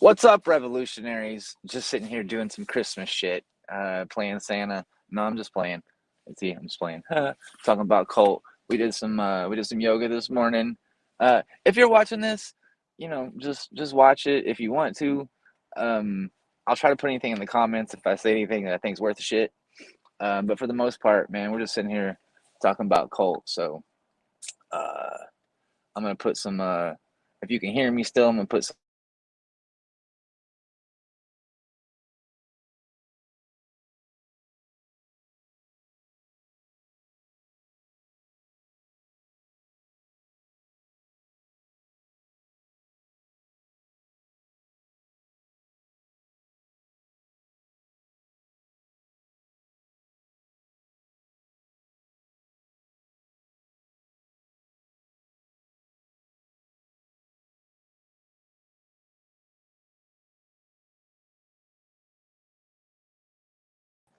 What's up, revolutionaries? Just sitting here doing some Christmas shit, playing Santa. No, I'm just playing. Let's see, I'm just playing. Talking about cult. We did some yoga this morning. If you're watching this, just watch it if you want to. Um, I'll try to put anything in the comments if I say anything that I think's worth a shit. But for the most part, man, we're just sitting here talking about cult. So uh, I'm gonna put some. If you can hear me still, I'm gonna put some.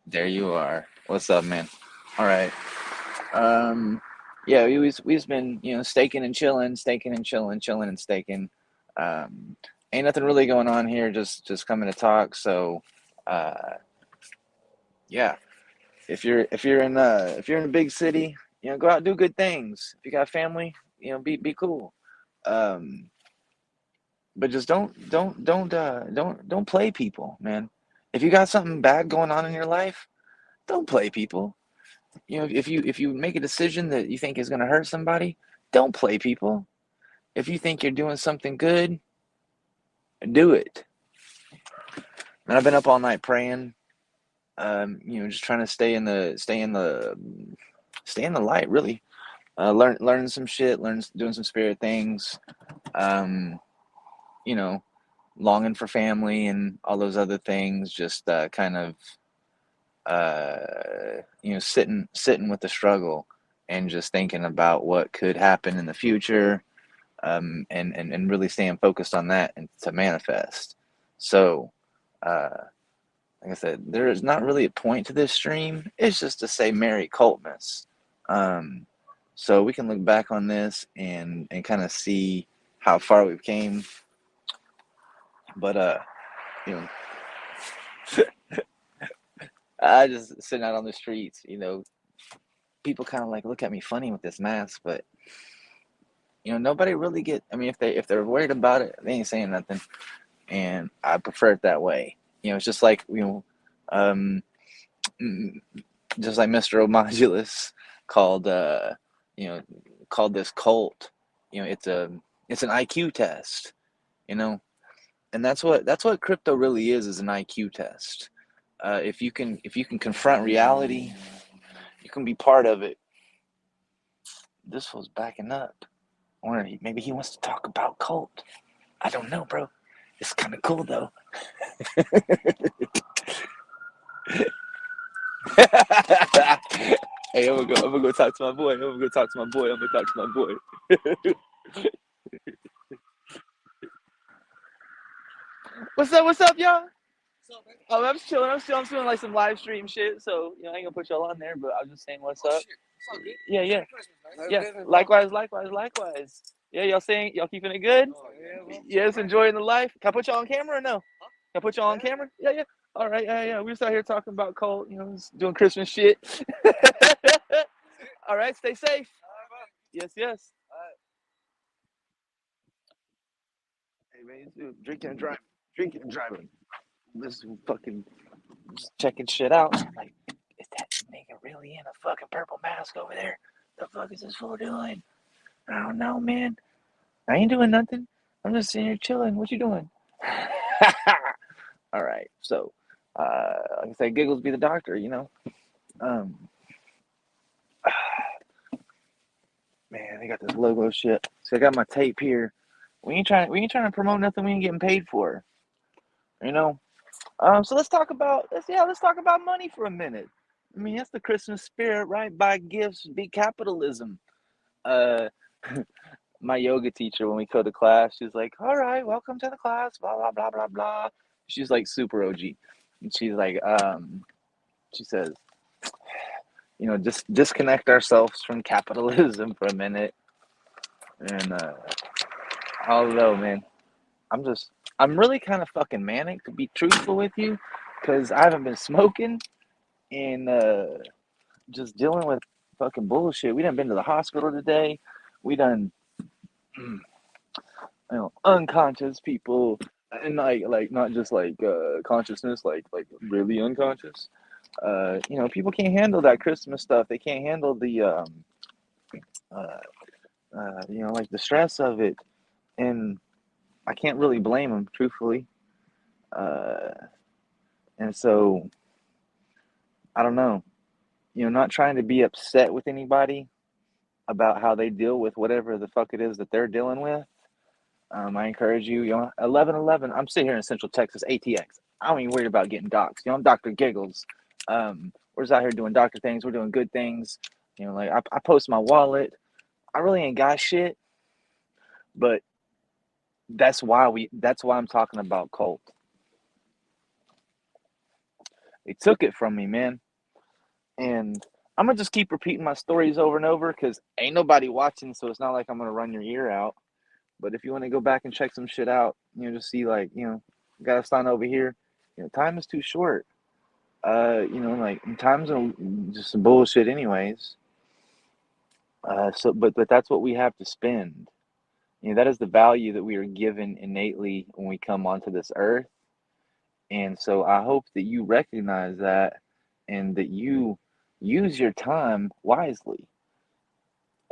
There you are. What's up, man? All right. Um, yeah, we've been staking and chilling, staking and chilling, chilling and staking. Um, Ain't nothing really going on here. Just coming to talk. So, uh, yeah, if you're in a big city, go out and do good things. If you got family, be cool. Um, but just don't play people, man. If you got something bad going on in your life, don't play people. If you make a decision that you think is going to hurt somebody, don't play people. If you think you're doing something good, do it. And I've been up all night praying, just trying to stay in the light, really. Learning some shit, doing some spirit things. Um, you know, Longing for family and all those other things. Just kind of sitting with the struggle and just thinking about what could happen in the future, and really staying focused on that and to manifest. So, uh, like I said, there is not really a point to this stream. It's just to say Merry Cultmas. Um, so we can look back on this and kind of see how far we've came. But you know, I just sitting out on the streets. People kind of like look at me funny with this mask, but nobody really get. I mean, if they're worried about it, they ain't saying nothing, and I prefer it that way. It's just like um, just like Mr. Omodulus called you know called this cult. It's an IQ test, you know, and that's what crypto really is an IQ test. If you can confront reality, you can be part of it. This fool's backing up. I wonder, maybe he wants to talk about cult. I don't know, bro. It's kind of cool though. Hey, I'm gonna go talk to my boy. I'm gonna go talk to my boy. I'm gonna talk to my boy. What's up? What's up, y'all? Oh, I'm just chilling. I'm doing like some live stream shit. So I ain't gonna put y'all on there, but I was just saying what's up. Yeah, yeah, yeah. Likewise, likewise, likewise. Yeah, y'all keeping it good? Yes, enjoying the life. Can I put y'all on camera or no? Can I put y'all on camera? Yeah, yeah. All right, yeah, yeah. We're just out here talking about Colt, just doing Christmas shit. All right, stay safe. Yes, yes. Hey man, drinking and driving, drinking and driving. This is fucking just checking shit out. Like, is that nigga really in a fucking purple mask over there? The fuck is this fool doing? I don't know, man. I ain't doing nothing. I'm just sitting here chilling. What you doing? All right. So, like I say, Giggles be the doctor. Um, Man, they got this logo shit. So I got my tape here. We ain't trying to promote nothing we ain't getting paid for. You know. So let's talk about money for a minute. I mean, that's the Christmas spirit, right? Buy gifts, be capitalism. Uh, my yoga teacher, when we go to class, she's like, "All right, welcome to the class." Blah blah blah blah blah. She's like super OG, and she's like, she says, just disconnect ourselves from capitalism for a minute. And although, man, I'm just I'm really kind of fucking manic to be truthful with you, because I haven't been smoking and just dealing with fucking bullshit. We done been to the hospital today. We done, unconscious people, and like not just like consciousness, like really unconscious. People can't handle that Christmas stuff. They can't handle the uh, like the stress of it, and I can't really blame them, truthfully. Uh, and so I don't know. Not trying to be upset with anybody about how they deal with whatever the fuck it is that they're dealing with. I encourage you, 1111. I'm sitting here in Central Texas, ATX. I don't even worry about getting doxxed. I'm Dr. Giggles. We're just out here doing doctor things. We're doing good things. Like I post my wallet. I really ain't got shit, but that's why I'm talking about cult. They took it from me, man. And I'm gonna just keep repeating my stories over and over because ain't nobody watching, so it's not like I'm gonna run your ear out. But if you want to go back and check some shit out, just see like, gotta sign over here. Time is too short. Like time's just some bullshit anyways. But that's what we have to spend. That is the value that we are given innately when we come onto this earth. And so I hope that you recognize that and that you use your time wisely.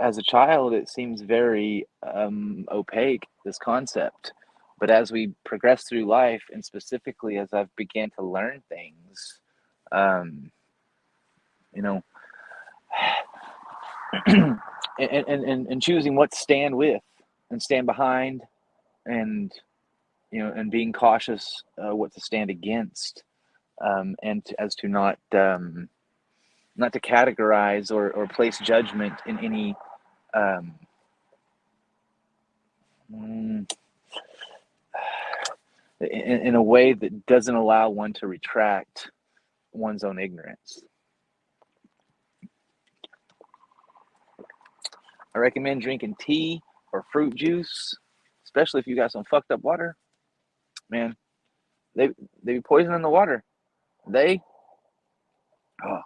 As a child, it seems very opaque, this concept. But as we progress through life, and specifically as I've began to learn things, um, you know, and choosing what to stand with and stand behind, and and being cautious what to stand against, as to not to categorize or place judgment in any um, in a way that doesn't allow one to retract one's own ignorance. I recommend drinking tea or fruit juice, especially if you got some fucked up water. Man, they be poisoning the water. They oh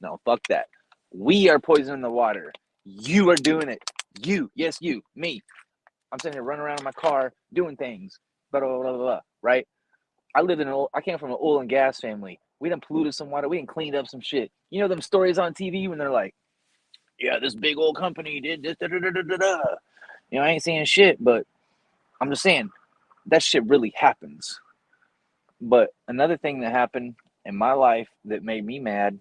no, fuck that. We are poisoning the water. You are doing it. You, yes, you, me. I'm sitting here running around in my car doing things. Blah blah blah blah. Blah, right? I came from an oil and gas family. We done polluted some water. We done cleaned up some shit. You know them stories on TV when they're like, yeah, this big old company did this, da, da, da, da, da, da. I ain't saying shit, but I'm just saying that shit really happens. But another thing that happened in my life that made me mad,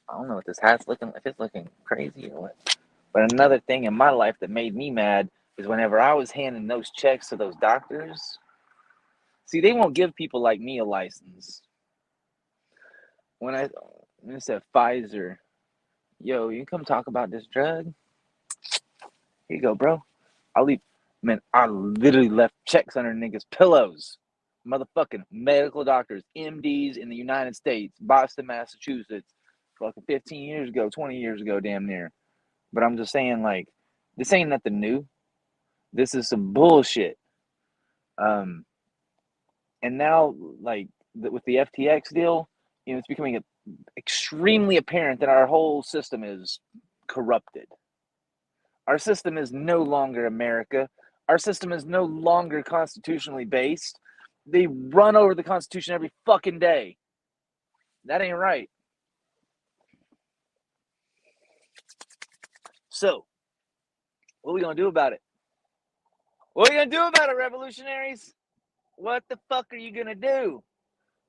I don't know if this hat's looking, if it's looking crazy or what. But another thing in my life that made me mad is whenever I was handing those checks to those doctors. See, they won't give people like me a license. When I said Pfizer, yo, you come talk about this drug? Here you go, bro. I'll leave. Man, I literally left checks under niggas' pillows. Motherfucking medical doctors, MDs in the United States, Boston, Massachusetts, fucking 15 years ago, 20 years ago, damn near. But I'm just saying, like, this ain't nothing new. This is some bullshit. Um, and now, like, with the FTX deal, it's becoming extremely apparent that our whole system is corrupted. Our system is no longer America. Our system is no longer constitutionally based. They run over the Constitution every fucking day. That ain't right. So, what are we going to do about it? What are we going to do about it, revolutionaries? What the fuck are you going to do?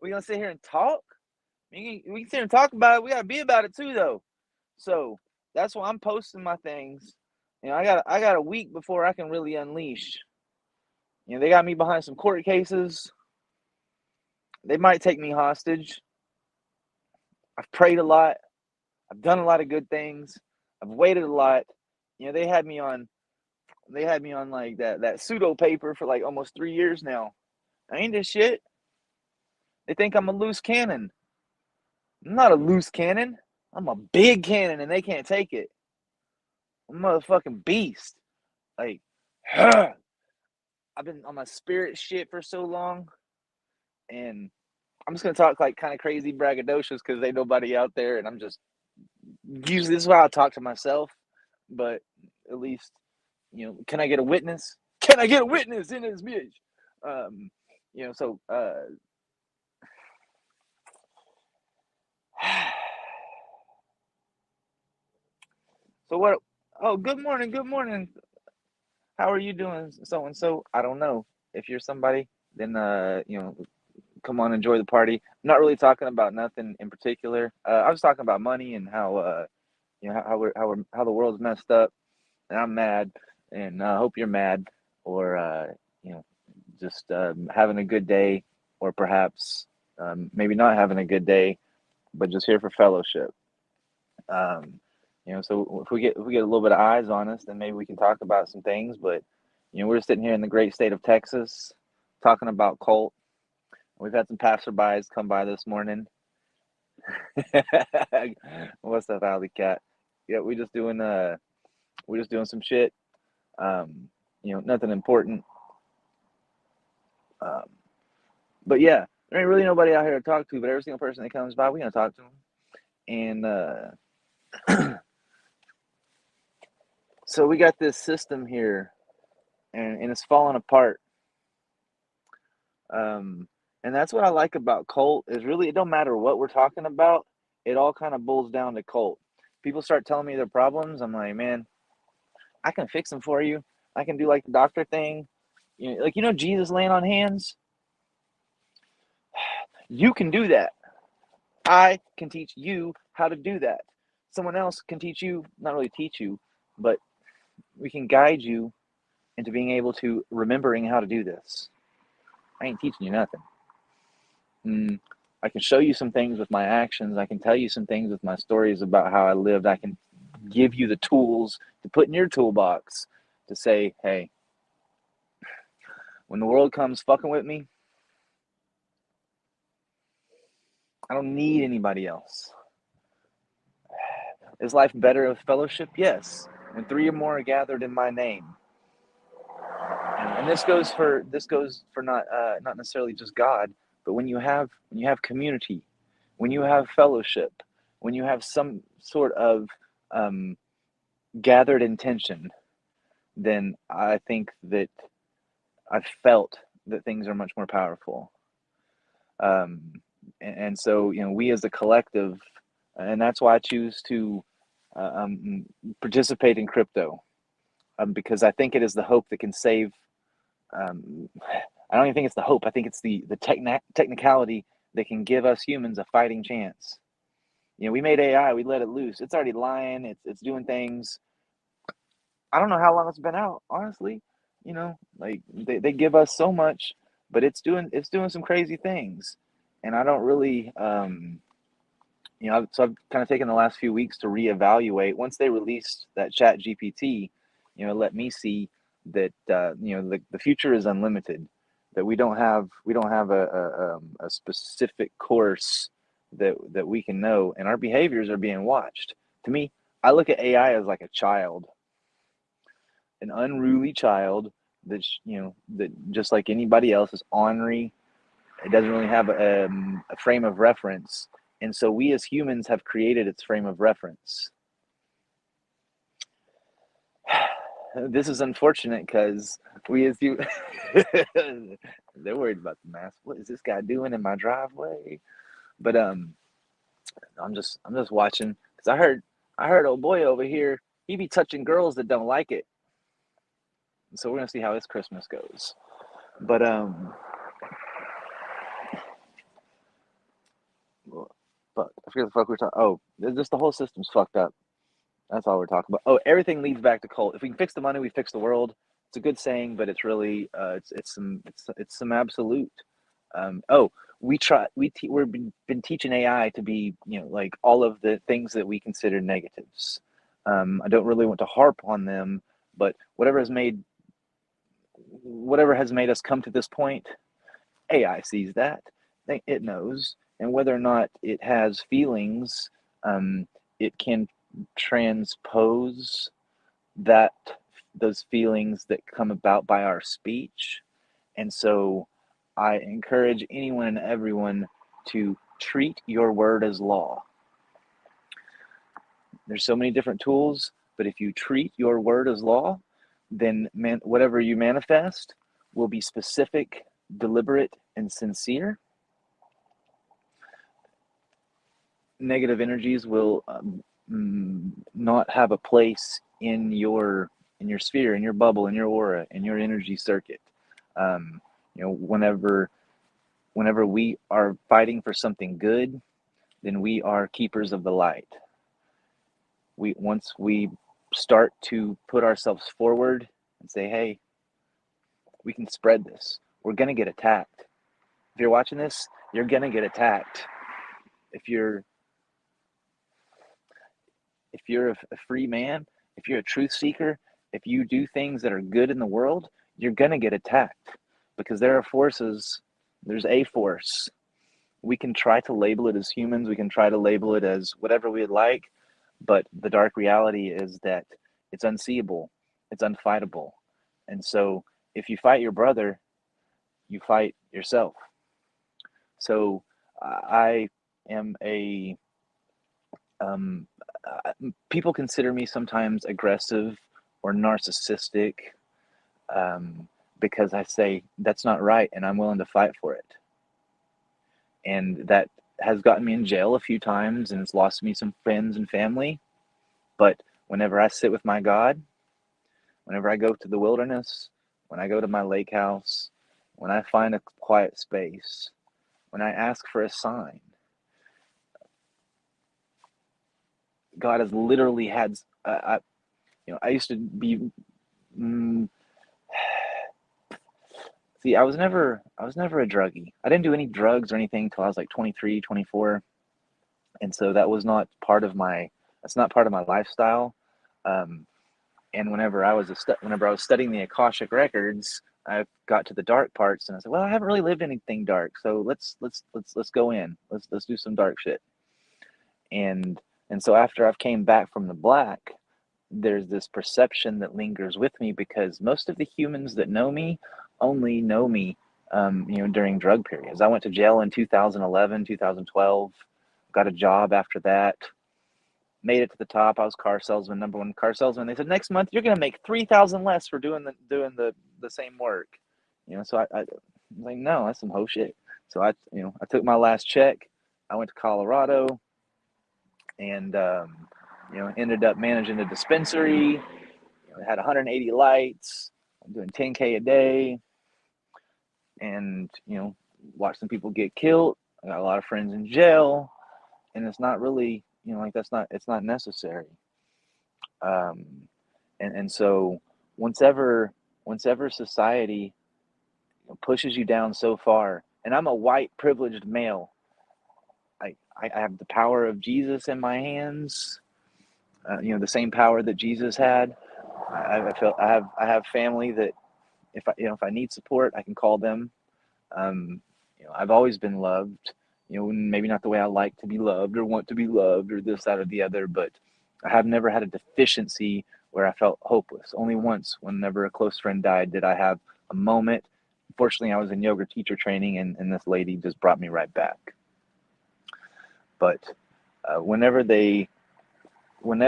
We going to sit here and talk? We can sit here and talk about it. We got to be about it too, though. So, that's why I'm posting my things. I got a week before I can really unleash. They got me behind some court cases. They might take me hostage. I've prayed a lot. I've done a lot of good things. I've waited a lot. They had me on like that pseudo paper for like almost 3 years now. I ain't this shit. They think I'm a loose cannon. I'm not a loose cannon. I'm a big cannon and they can't take it. I'm a motherfucking beast. Like, I've been on my spirit shit for so long, and I'm just gonna talk like kind of crazy braggadocious because ain't nobody out there, and I'm just usually this is how I talk to myself, but at least can I get a witness? Can I get a witness in this bitch? Um, you know, so so what? Oh, good morning, good morning. How are you doing, so and so? I don't know. If you're somebody, then come on, enjoy the party. I'm not really talking about nothing in particular. I was talking about money and how how the world's messed up, and I'm mad, and I hope you're mad, or you know, just having a good day, or perhaps maybe not having a good day, but just here for fellowship. Um, so if we get a little bit of eyes on us, then maybe we can talk about some things. But we're sitting here in the great state of Texas, talking about cult. We've had some passerbys come by this morning. What's up, Alley Cat? Yeah, we just doing some shit. Um, nothing important. Um, but yeah, there ain't really nobody out here to talk to. But every single person that comes by, we gonna talk to them. And so we got this system here, and it's falling apart. And that's what I like about cult is really it don't matter what we're talking about. It all kind of boils down to cult. People start telling me their problems. I'm like, man, I can fix them for you. I can do like the doctor thing. Jesus laying on hands. You can do that. I can teach you how to do that. Someone else can teach you, not really teach you, but we can guide you into being able to remembering how to do this. I ain't teaching you nothing. Mm, I can show you some things with my actions. I can tell you some things with my stories about how I lived. I can give you the tools to put in your toolbox to say, hey, when the world comes fucking with me, I don't need anybody else. Is life better with fellowship? Yes. When three or more are gathered in my name. And this goes for not necessarily just God, but when you have community, when you have fellowship, when you have some sort of um, gathered intention, then I think that I've felt that things are much more powerful. Um, and so, we as a collective, and that's why I choose to participate in crypto, because I think it is the hope that can save. Um, I don't even think it's the hope. I think it's the technicality that can give us humans a fighting chance. We made AI, we let it loose. It's already lying. It's doing things. I don't know how long it's been out, honestly. Like they give us so much, but it's doing some crazy things, and I don't really so I've kind of taken the last few weeks to reevaluate. Once they released that Chat GPT, it let me see that the future is unlimited. That we don't have a specific course that we can know, and our behaviors are being watched. To me, I look at AI as like a child, an unruly child that just like anybody else is ornery. It doesn't really have a frame of reference, and so we as humans have created its frame of reference. This is unfortunate because we as you they're worried about the mask. What is this guy doing in my driveway? But I'm just watching because I heard old boy over here, he be touching girls that don't like it. So we're gonna see how his Christmas goes. But fuck, I forget the fuck we are talking. Oh, just the whole system's fucked up. That's all we're talking about. Oh, everything leads back to cult. If we can fix the money, we fix the world. It's a good saying, but it's really it's some absolute. Oh, we've been teaching AI to be like all of the things that we consider negatives. I don't really want to harp on them, but whatever has made us come to this point, AI sees that. It knows, and whether or not it has feelings, it can transpose that those feelings that come about by our speech. And so I encourage anyone and everyone to treat your word as law. There's so many different tools, but if you treat your word as law, then whatever you manifest will be specific, deliberate, and sincere. Negative energies will not have a place in your sphere, in your bubble, in your aura, in your energy circuit. Whenever we are fighting for something good, then we are keepers of the light. Once we start to put ourselves forward and say, hey, we can spread this, we're going to get attacked. If you're watching this, you're going to get attacked. If you're a free man, if you're a truth seeker, if you do things that are good in the world, you're going to get attacked, because there are forces. There's a force. We can try to label it as humans. We can try to label it as whatever we'd like. But the dark reality is that it's unseeable. It's unfightable. And so if you fight your brother, you fight yourself. So I am people consider me sometimes aggressive or narcissistic, because I say that's not right and I'm willing to fight for it. And that has gotten me in jail a few times, and it's lost me some friends and family. But whenever I sit with my God, whenever I go to the wilderness, when I go to my lake house, when I find a quiet space, when I ask for a sign, God has literally had. I used to be. See, I was never a druggie. I didn't do any drugs or anything until I was like 23, 24. And so that was not part of my. That's not part of my lifestyle. And whenever I was studying the Akashic records, I got to the dark parts, and I said, "Well, I haven't really lived anything dark, so let's go in. Let's do some dark shit." And so after I've came back from the black, there's this perception that lingers with me, because most of the humans that know me only know me, during drug periods. I went to jail in 2011, 2012, got a job after that. Made it to the top. I was car salesman, number one car salesman. They said, next month you're gonna make 3,000 less for doing the same work. So I was like, no, that's some hoe shit. So I took my last check. I went to Colorado, and ended up managing a dispensary. It had 180 lights. I'm doing 10K a day, and watched some people get killed. I got a lot of friends in jail, and it's not really it's not necessary. And so once ever society pushes you down so far, and I'm a white privileged male, I have the power of Jesus in my hands, the same power that Jesus had. I have family that if I need support, I can call them. I've always been loved, maybe not the way I like to be loved or want to be loved or this, that, or the other, but I have never had a deficiency where I felt hopeless. Only once, whenever a close friend died, did I have a moment. Fortunately, I was in yoga teacher training, and this lady just brought me right back. But whenever they I'm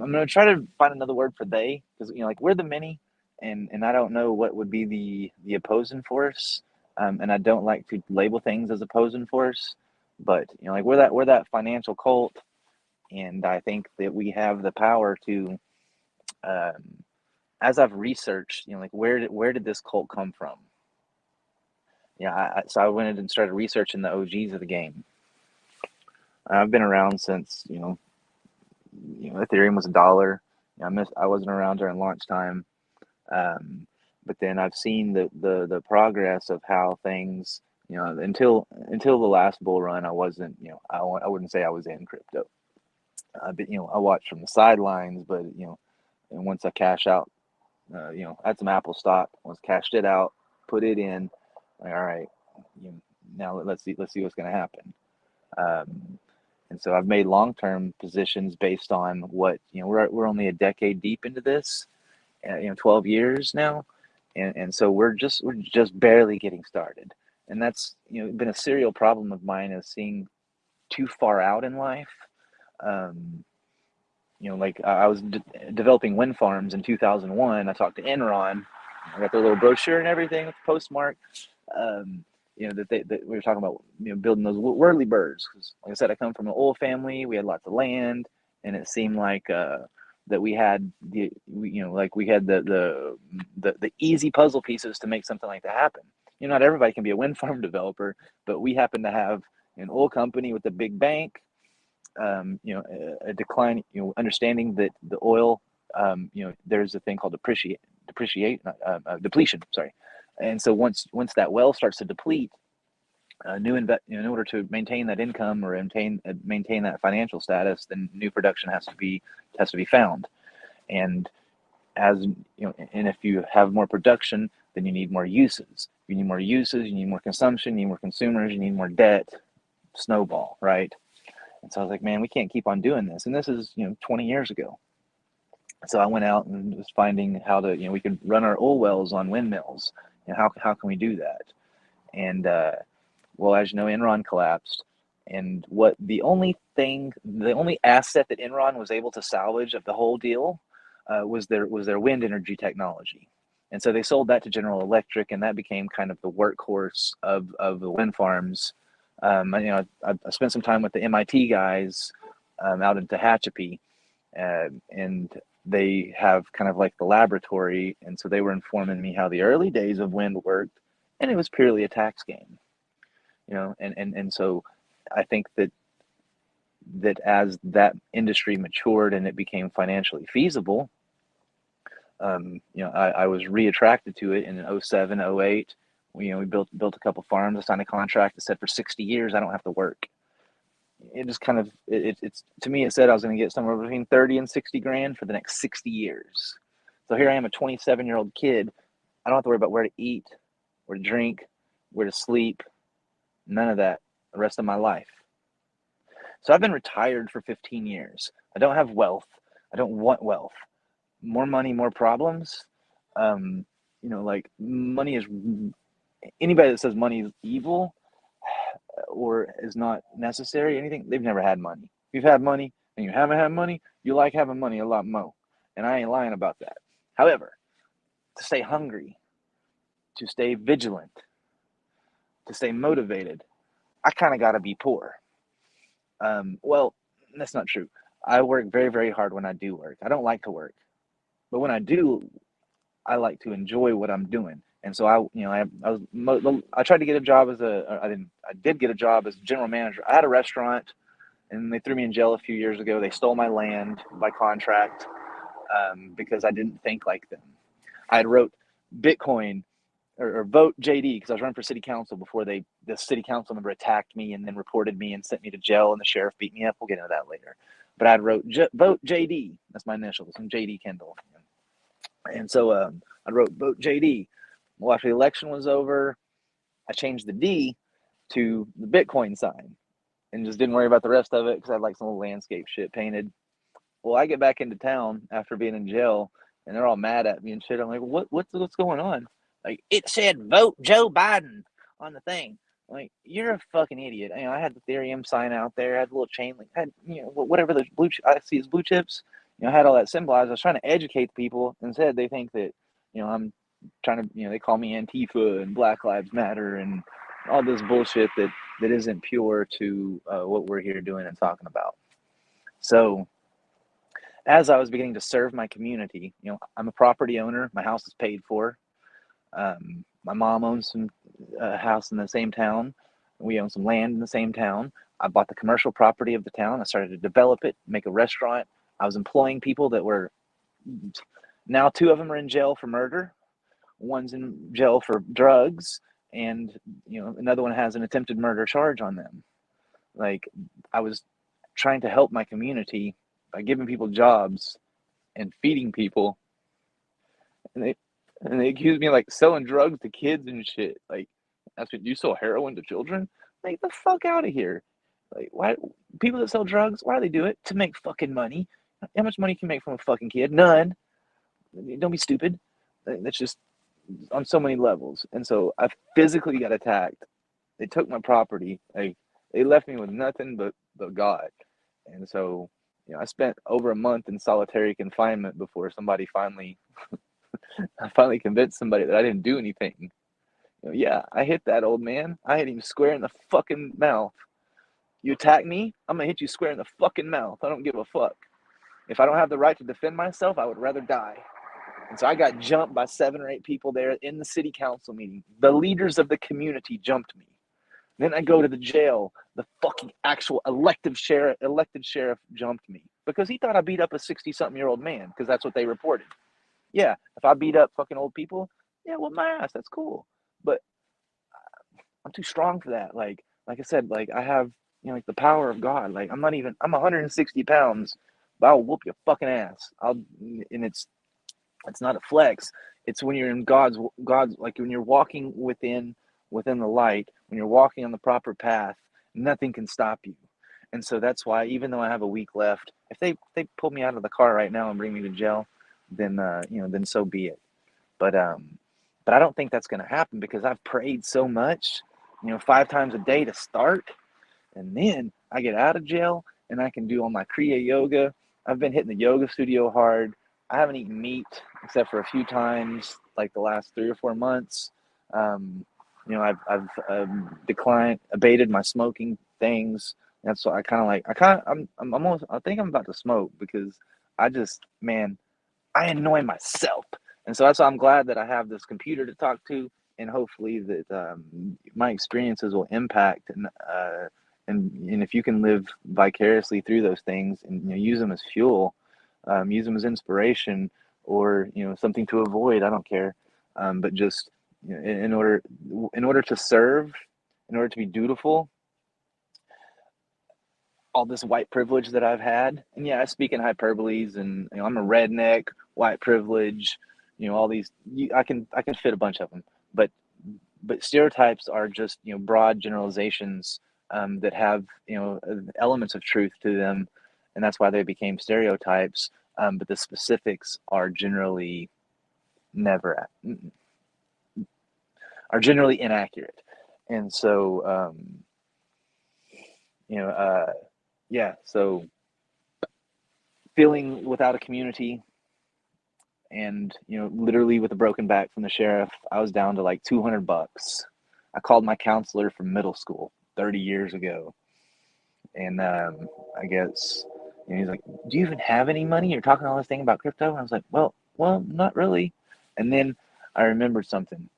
going to try to find another word for they, because we're the many, and I don't know what would be the opposing force, and I don't like to label things as opposing force, but we're that financial cult, and I think that we have the power to, as I've researched, where did this cult come from? So I went and started researching the OGs of the game. I've been around since Ethereum was $1. I wasn't around during launch time, but then I've seen the progress of how things. Until the last bull run, I wasn't. I wouldn't say I was in crypto. But I watched from the sidelines. But and once I cash out, I had some Apple stock. Once cashed it out, put it in. Like, all right, now let's see what's going to happen. And so I've made long-term positions based on what, we're only a decade deep into this, 12 years now. And so we're just barely getting started. And that's, been a serial problem of mine, is seeing too far out in life. Um, like I was developing wind farms in 2001. I talked to Enron. I got their little brochure and everything with the postmark. Um, that we were talking about, building those whirly-birds. Because, like I said, I come from an oil family. We had lots of land, and it seemed like that we had like we had the easy puzzle pieces to make something like that happen. Not everybody can be a wind farm developer, but we happen to have an oil company with a big bank, a decline, understanding that the oil, there's a thing called depletion, sorry. And so once that well starts to deplete, in order to maintain that income or maintain that financial status, then new production has to be found. And as and if you have more production, then you need more uses. You need more uses, you need more consumption, you need more consumers, you need more debt. Snowball, right? And so I was like, man, we can't keep on doing this. And this is, 20 years ago. So I went out and was finding how to, we could run our oil wells on windmills. How can we do that? And well, as you know, Enron collapsed. And the only asset that Enron was able to salvage of the whole deal was their wind energy technology. And so they sold that to General Electric, and that became kind of the workhorse of the wind farms. I spent some time with the MIT guys out in Tehachapi, and they have kind of like the laboratory, and so they were informing me how the early days of wind worked, and it was purely a tax game, and so I think that as that industry matured and it became financially feasible, I was reattracted to it in 07, 08. We built a couple farms. I signed a contract that said for 60 years I don't have to work. It just kind of it's to me, it said I was going to get somewhere between 30 and 60 grand for the next 60 years. So here I am, a 27-year-old kid. I don't have to worry about where to eat, where to drink, where to sleep, none of that the rest of my life. So I've been retired for 15 years. I don't have wealth. I don't want wealth. More money, more problems. Like money is, anybody that says money is evil or is not necessary, anything, they've never had money. If you've had money and you haven't had money, you like having money a lot more. And I ain't lying about that. However, to stay hungry, to stay vigilant, to stay motivated, I kind of got to be poor. Well, that's not true. I work very, very hard when I do work. I don't like to work, but when I do, I like to enjoy what I'm doing. And so I tried to get a job I did get a job as general manager. I had a restaurant, and they threw me in jail a few years ago. They stole my land by contract, because I didn't think like them. I had wrote Bitcoin or vote JD because I was running for city council before the city council member attacked me and then reported me and sent me to jail, and the sheriff beat me up. We'll get into that later. But I wrote vote JD. That's my initials. I'm JD Kendall. And so I wrote vote JD. Well, after the election was over, I changed the D to the Bitcoin sign and just didn't worry about the rest of it because I had like some little landscape shit painted. Well, I get back into town after being in jail, and they're all mad at me and shit. I'm like, what's going on? Like, it said vote Joe Biden on the thing. I'm like, you're a fucking idiot. I had the Ethereum sign out there. I had the little chain link. I had, whatever the I see as blue chips. I had all that symbolized. I was trying to educate people. Instead, they think that, I'm trying to, they call me Antifa and Black Lives Matter and all this bullshit that isn't pure to what we're here doing and talking about. So as I was beginning to serve my community, I'm a property owner. My house is paid for. My mom owns some house in the same town. We own some land in the same town. I bought the commercial property of the town. I started to develop it, make a restaurant. I was employing people that were, now 2 of them are in jail for murder. One's in jail for drugs, and another one has an attempted murder charge on them. Like, I was trying to help my community by giving people jobs and feeding people, and they accused me of like selling drugs to kids and shit. Like, that's what you sell heroin to children? Like, the fuck out of here. Like, why people that sell drugs? Why do they do it? To make fucking money. How much money can you make from a fucking kid? None. Don't be stupid. That's just on so many levels. And so I physically got attacked. They took my property. Like they left me with nothing but God. And so, I spent over a month in solitary confinement before somebody I finally convinced somebody that I didn't do anything. Yeah, I hit that old man. I hit him square in the fucking mouth. You attack me, I'm gonna hit you square in the fucking mouth. I don't give a fuck. If I don't have the right to defend myself, I would rather die. And so I got jumped by 7 or 8 people there in the city council meeting. The leaders of the community jumped me. Then I go to the jail. The fucking actual elected sheriff jumped me because he thought I beat up a 60-something-year-old man because that's what they reported. Yeah, if I beat up fucking old people, yeah, well, my ass, that's cool. But I'm too strong for that. Like I said, like I have, like the power of God. Like I'm 160 pounds, but I'll whoop your fucking ass. And it's not a flex. It's when you're in God's like when you're walking within the light, when you're walking on the proper path, nothing can stop you. And so that's why, even though I have a week left, if they pull me out of the car right now and bring me to jail, then then so be it. But I don't think that's going to happen because I've prayed so much, 5 times a day to start, and then I get out of jail and I can do all my Kriya yoga. I've been hitting the yoga studio hard. I haven't eaten meat except for a few times, like the last 3 or 4 months. Um, I've abated my smoking things. That's why I'm almost, I think I'm about to smoke because man, I annoy myself. And so that's why I'm glad that I have this computer to talk to, and hopefully that my experiences will impact and if you can live vicariously through those things and use them as fuel, use them as inspiration, or something to avoid. I don't care, but just in order to serve, in order to be dutiful, all this white privilege that I've had. And yeah, I speak in hyperboles, and I'm a redneck, white privilege, all these. I can fit a bunch of them, but stereotypes are just broad generalizations that have elements of truth to them, and that's why they became stereotypes. But the specifics are generally never are generally inaccurate, and so you know yeah, so feeling without a community, and literally with a broken back from the sheriff, I was down to like $200. I called my counselor from middle school 30 years ago, and I guess he's like, "Do you even have any money? You're talking all this thing about crypto." And I was like, "Well, not really." And then I remembered something.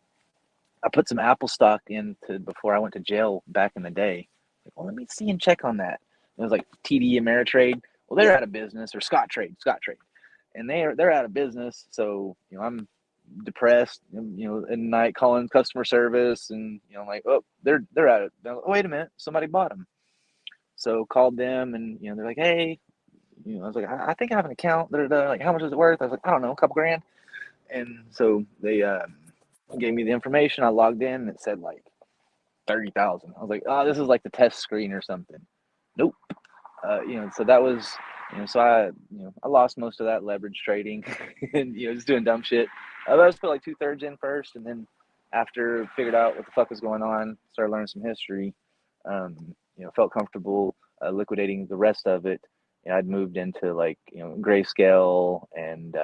I put some Apple stock into before I went to jail back in the day. Like, well, let me see and check on that. It was like TD Ameritrade. Well, they're out of business, or Scottrade, and they're out of business. So I'm depressed, at night calling customer service, and like, oh, they're out of. Oh, wait a minute, somebody bought them. So called them, and they're like, hey, I was like, I think I have an account. They're like, how much is it worth? I was like, I don't know, a couple grand. And so they gave me the information. I logged in, and it said like 30,000. I was like, oh, this is like the test screen or something. Nope. So that was, so I lost most of that leverage trading and, just doing dumb shit. I just put like 2/3 in first, and then after figured out what the fuck was going on, started learning some history, felt comfortable liquidating the rest of it. I'd moved into like, Grayscale and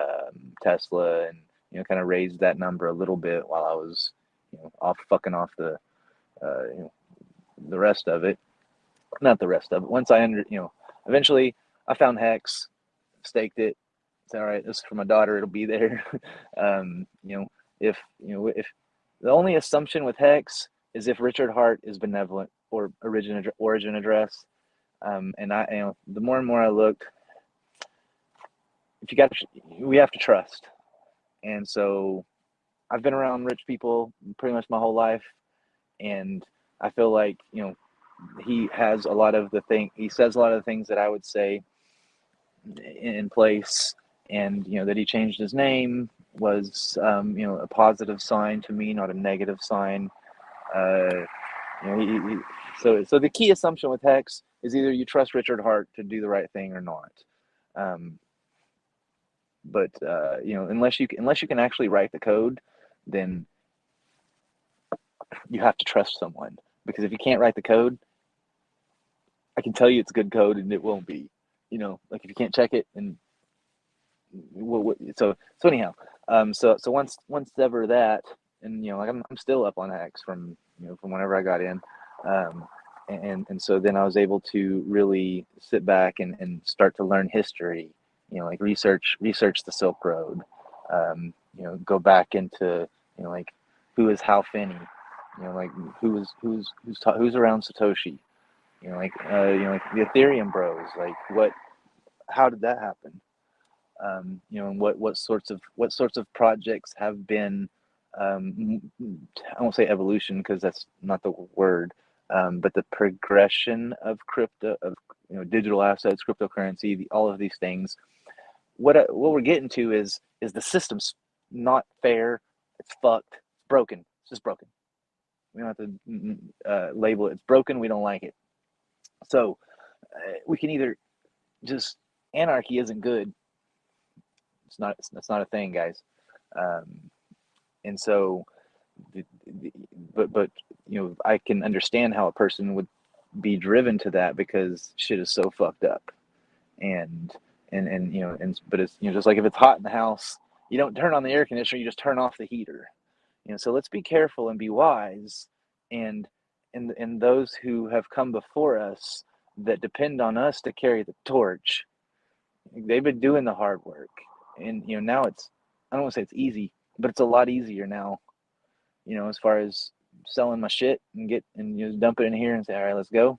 Tesla, and, kind of raised that number a little bit while I was, off fucking off the rest of it. Not the rest of it. Once eventually I found Hex, staked it. It's all right. This is for my daughter. It'll be there. If the only assumption with Hex is if Richard Hart is benevolent or origin address, and the more and more I looked, we have to trust. And so I've been around rich people pretty much my whole life, and I feel like he has a lot of he says a lot of the things that I would say in place, and that he changed his name was a positive sign to me, not a negative sign. uh, he, so the key assumption with Hex is either you trust Richard Hart to do the right thing or not. Um, but unless you can actually write the code, then you have to trust someone, because if you can't write the code, I can tell you it's good code and it won't be. Like if you can't check it, and so anyhow, so once ever that, and like I'm still up on X from from whenever I got in, um, and so then I was able to really sit back and start to learn history, like research the Silk Road, go back into like who is Hal Finney, like who's around Satoshi, like the Ethereum bros, like how did that happen? And what sorts of projects have been, I won't say evolution because that's not the word, but the progression of crypto, of digital assets, cryptocurrency, all of these things. What we're getting to is the system's not fair. It's fucked. It's broken. It's just broken. We don't have to label it. It's broken. We don't like it. So we can either just, anarchy isn't good. It's not a thing, guys. Um, and so, but I can understand how a person would be driven to that, because shit is so fucked up, and but it's just like if it's hot in the house, you don't turn on the air conditioner, you just turn off the heater. So let's be careful and be wise, and those who have come before us that depend on us to carry the torch, they've been doing the hard work, and now I don't want to say it's easy, but it's a lot easier now, as far as selling my shit and dump it in here and say, all right, let's go.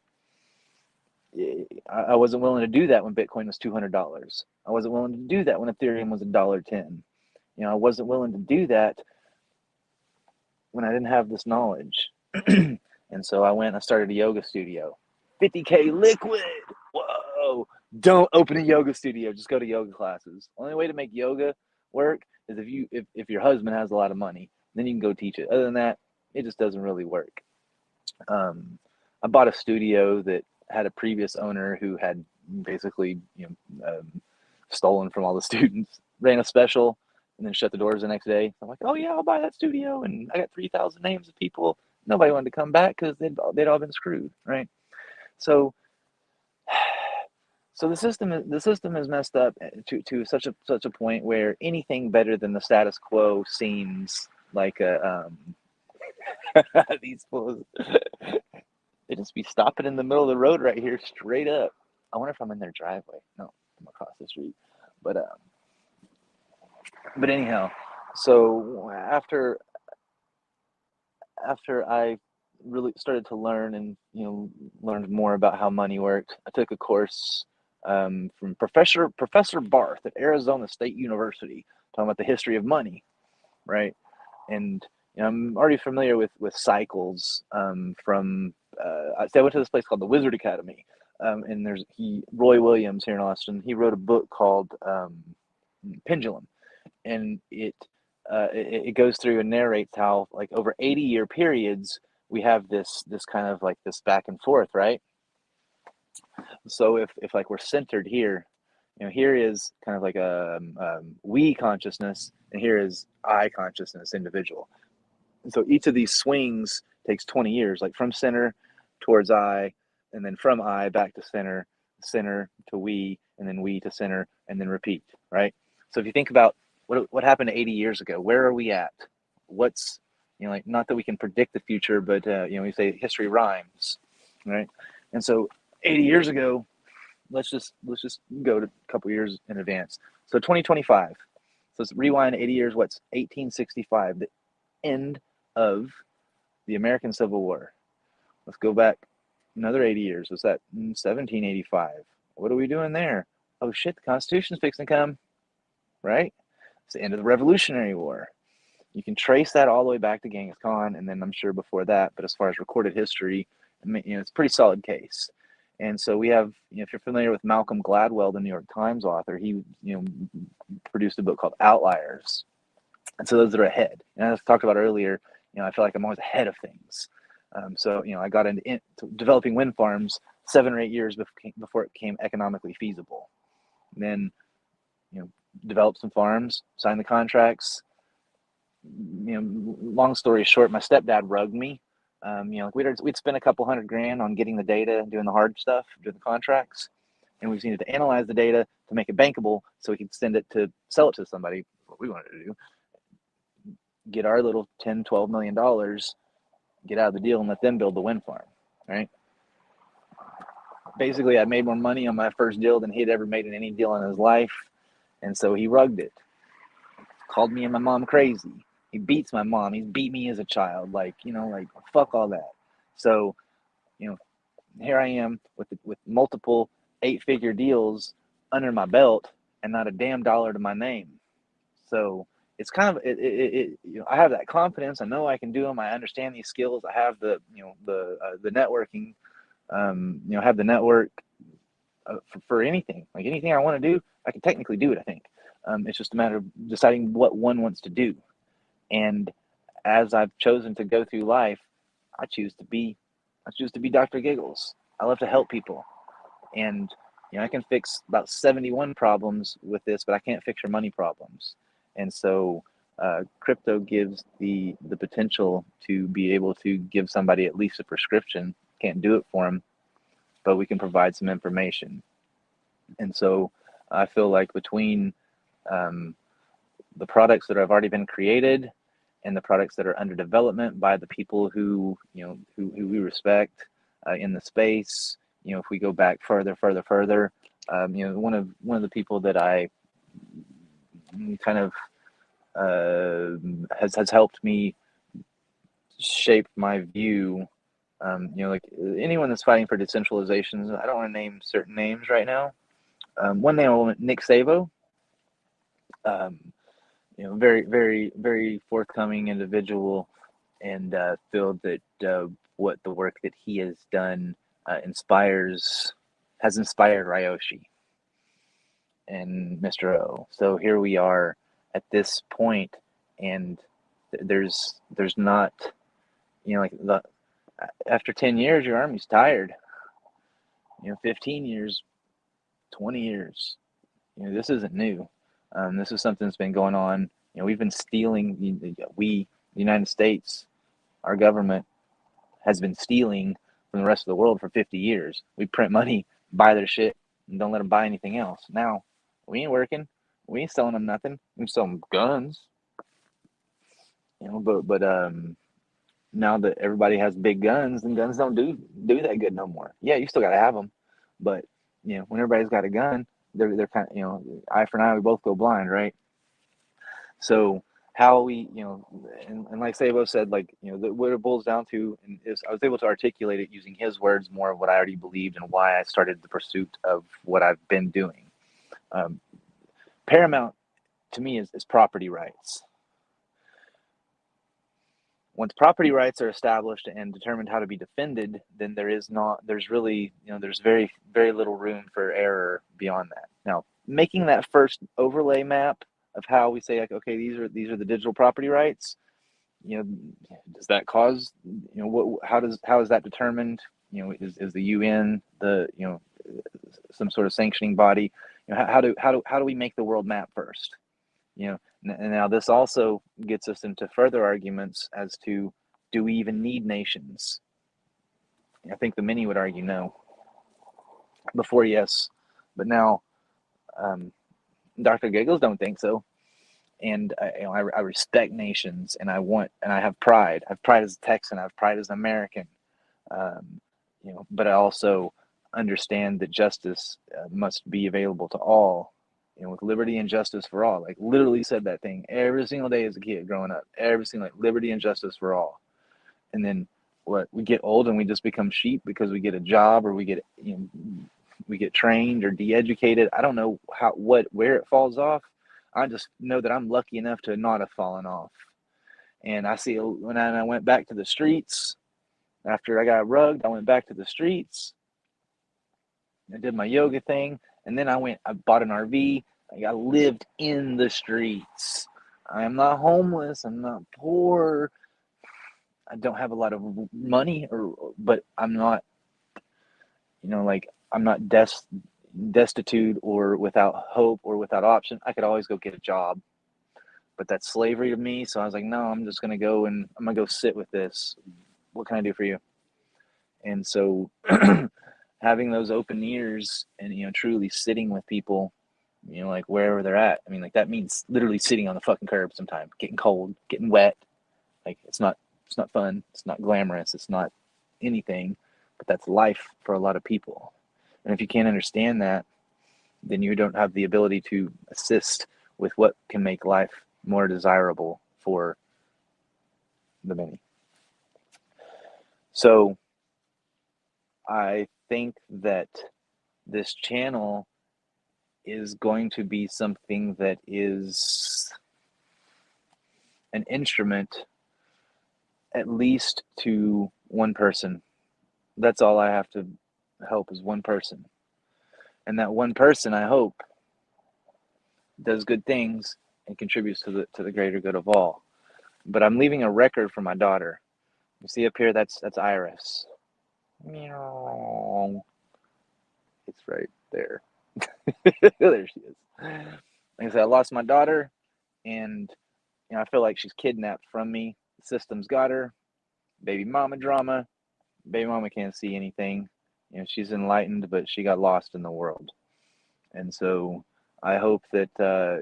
I wasn't willing to do that when Bitcoin was $200. I wasn't willing to do that when Ethereum was $1.10. I wasn't willing to do that when I didn't have this knowledge. And so I started a yoga studio. 50K liquid. Whoa. Don't open a yoga studio. Just go to yoga classes. Only way to make yoga work is if your husband has a lot of money, then you can go teach it. Other than that, it just doesn't really work. I bought a studio that had a previous owner who had basically stolen from all the students, ran a special, and then shut the doors the next day. I'm like, oh yeah, I'll buy that studio, and I got 3,000 names of people. Nobody wanted to come back because they'd all been screwed, right? So the system is messed up to such a point where anything better than the status quo seems like a these fools. They just be stopping in the middle of the road right here, straight up. I wonder if I'm in their driveway. No, I'm across the street. But anyhow, so after I really started to learn and learned more about how money worked, I took a course from Professor Barth at Arizona State University, talking about the history of money, right? And I'm already familiar with cycles from. I went to this place called the Wizard Academy, and there's Roy Williams here in Austin. He wrote a book called Pendulum, and it goes through and narrates how, like, over 80-year periods we have this kind of like this back and forth, right? So if like we're centered here, here is kind of like a we consciousness, and here is I consciousness, individual. And so each of these swings takes 20 years, like from center towards I, and then from I back to center to we, and then we to center, and then repeat, right? So if you think about what happened 80 years ago, where are we at? What's, like, not that we can predict the future, but, we say history rhymes, right? And so 80 years ago, let's just go to a couple years in advance. So 2025. So let's rewind 80 years. What's 1865? The end of the American Civil War. Let's go back another 80 years. What's that? 1785. What are we doing there? Oh shit, the Constitution's fixing to come, right? It's the end of the Revolutionary War. You can trace that all the way back to Genghis Khan, and then I'm sure before that, but as far as recorded history, it's a pretty solid case. And so we have, if you're familiar with Malcolm Gladwell, the New York Times author, he, produced a book called Outliers. And so those that are ahead. And as I talked about earlier, I feel like I'm always ahead of things. So I got into developing wind farms 7 or 8 years before it became economically feasible. And then, developed some farms, signed the contracts. Long story short, my stepdad rugged me. Like we'd spent a couple $100,000 on getting the data, doing the hard stuff, doing the contracts, and we just needed to analyze the data to make it bankable so we could sell it to somebody. What we wanted to do, get our little $10-12 million, get out of the deal, and let them build the wind farm, right? Basically, I made more money on my first deal than he'd ever made in any deal in his life, and so he rugged it. Called me and my mom crazy. He beats my mom. He's beat me as a child. Like fuck all that. So, here I am with multiple 8-figure deals under my belt and not a damn dollar to my name. So it's kind of I have that confidence. I know I can do them. I understand these skills. I have the networking. Have the network for anything. Like anything I want to do, I can technically do it. I think it's just a matter of deciding what one wants to do. And as I've chosen to go through life, I choose to be Dr. Giggles. I love to help people, and I can fix about 71 problems with this, but I can't fix your money problems. And so crypto gives the potential to be able to give somebody at least a prescription. Can't do it for them, but we can provide some information. And so I feel like between the products that have already been created and the products that are under development by the people who we respect in the space, if we go back further, one of the people that I kind of has helped me shape my view. Like anyone that's fighting for decentralization, I don't want to name certain names right now. One name, Nick Szabo. Very, very, very forthcoming individual, and feel that what the work that he has done has inspired Ryoshi and Mr. O. So here we are at this point, and there's not, after 10 years, your army's tired. 15 years, 20 years. This isn't new. This is something that's been going on. We've been stealing. The United States, our government, has been stealing from the rest of the world for 50 years. We print money, buy their shit, and don't let them buy anything else. Now, we ain't working. We ain't selling them nothing. We sell them guns. But now that everybody has big guns, and guns don't do that good no more. Yeah, you still got to have them, but when everybody's got a gun, they're kind of, eye for an eye, we both go blind, right? So how we, and like Szabo said, like, what it boils down to is I was able to articulate it using his words, more of what I already believed and why I started the pursuit of what I've been doing. Paramount to me is property rights. Once property rights are established and determined how to be defended, then there's really, there's very, very little room for error beyond that. Now, making that first overlay map of how we say, like, okay, these are the digital property rights, does that cause, how is that determined? Is the UN some sort of sanctioning body? How do we make the world map first? And now this also gets us into further arguments as to, do we even need nations? I think the many would argue no. Before, yes, but now Dr. Giggles don't think so. And I respect nations, and I have pride. I have pride as a Texan. I have pride as an American. But I also understand that justice must be available to all. With liberty and justice for all. Like, literally said that thing every single day as a kid growing up. Every single, like, liberty and justice for all. And then we get old and we just become sheep because we get a job, or we get trained or de-educated. I don't know where it falls off. I just know that I'm lucky enough to not have fallen off. And I see, when I went back to the streets after I got rugged, I went back to the streets. I did my yoga thing. And then I bought an RV. I lived in the streets. I am not homeless. I'm not poor. I don't have a lot of money, but I'm not you know, like I'm not destitute or without hope or without option. I could always go get a job, but that's slavery to me. So I was like, no, I'm just gonna go and I'm gonna go sit with this. What can I do for you? And so having those open ears and, you know, truly sitting with people, you know, like wherever they're at. I mean, like that means literally sitting on the fucking curb sometimes, getting cold, getting wet. Like it's not fun. It's not glamorous. It's not anything, but that's life for a lot of people. And if you can't understand that, then you don't have the ability to assist with what can make life more desirable for the many. So I think that this channel is going to be something that is an instrument at least to one person. That's all I have to help is one person. And that one person, I hope, does good things and contributes to the greater good of all. But I'm leaving a record for my daughter. You see up here, that's Iris. Meow. It's right there. There she is. Like I said, I lost my daughter, and you know I feel like she's kidnapped from me. The system's got her. Baby mama drama. Baby mama can't see anything. You know, she's enlightened, but she got lost in the world. And so I hope that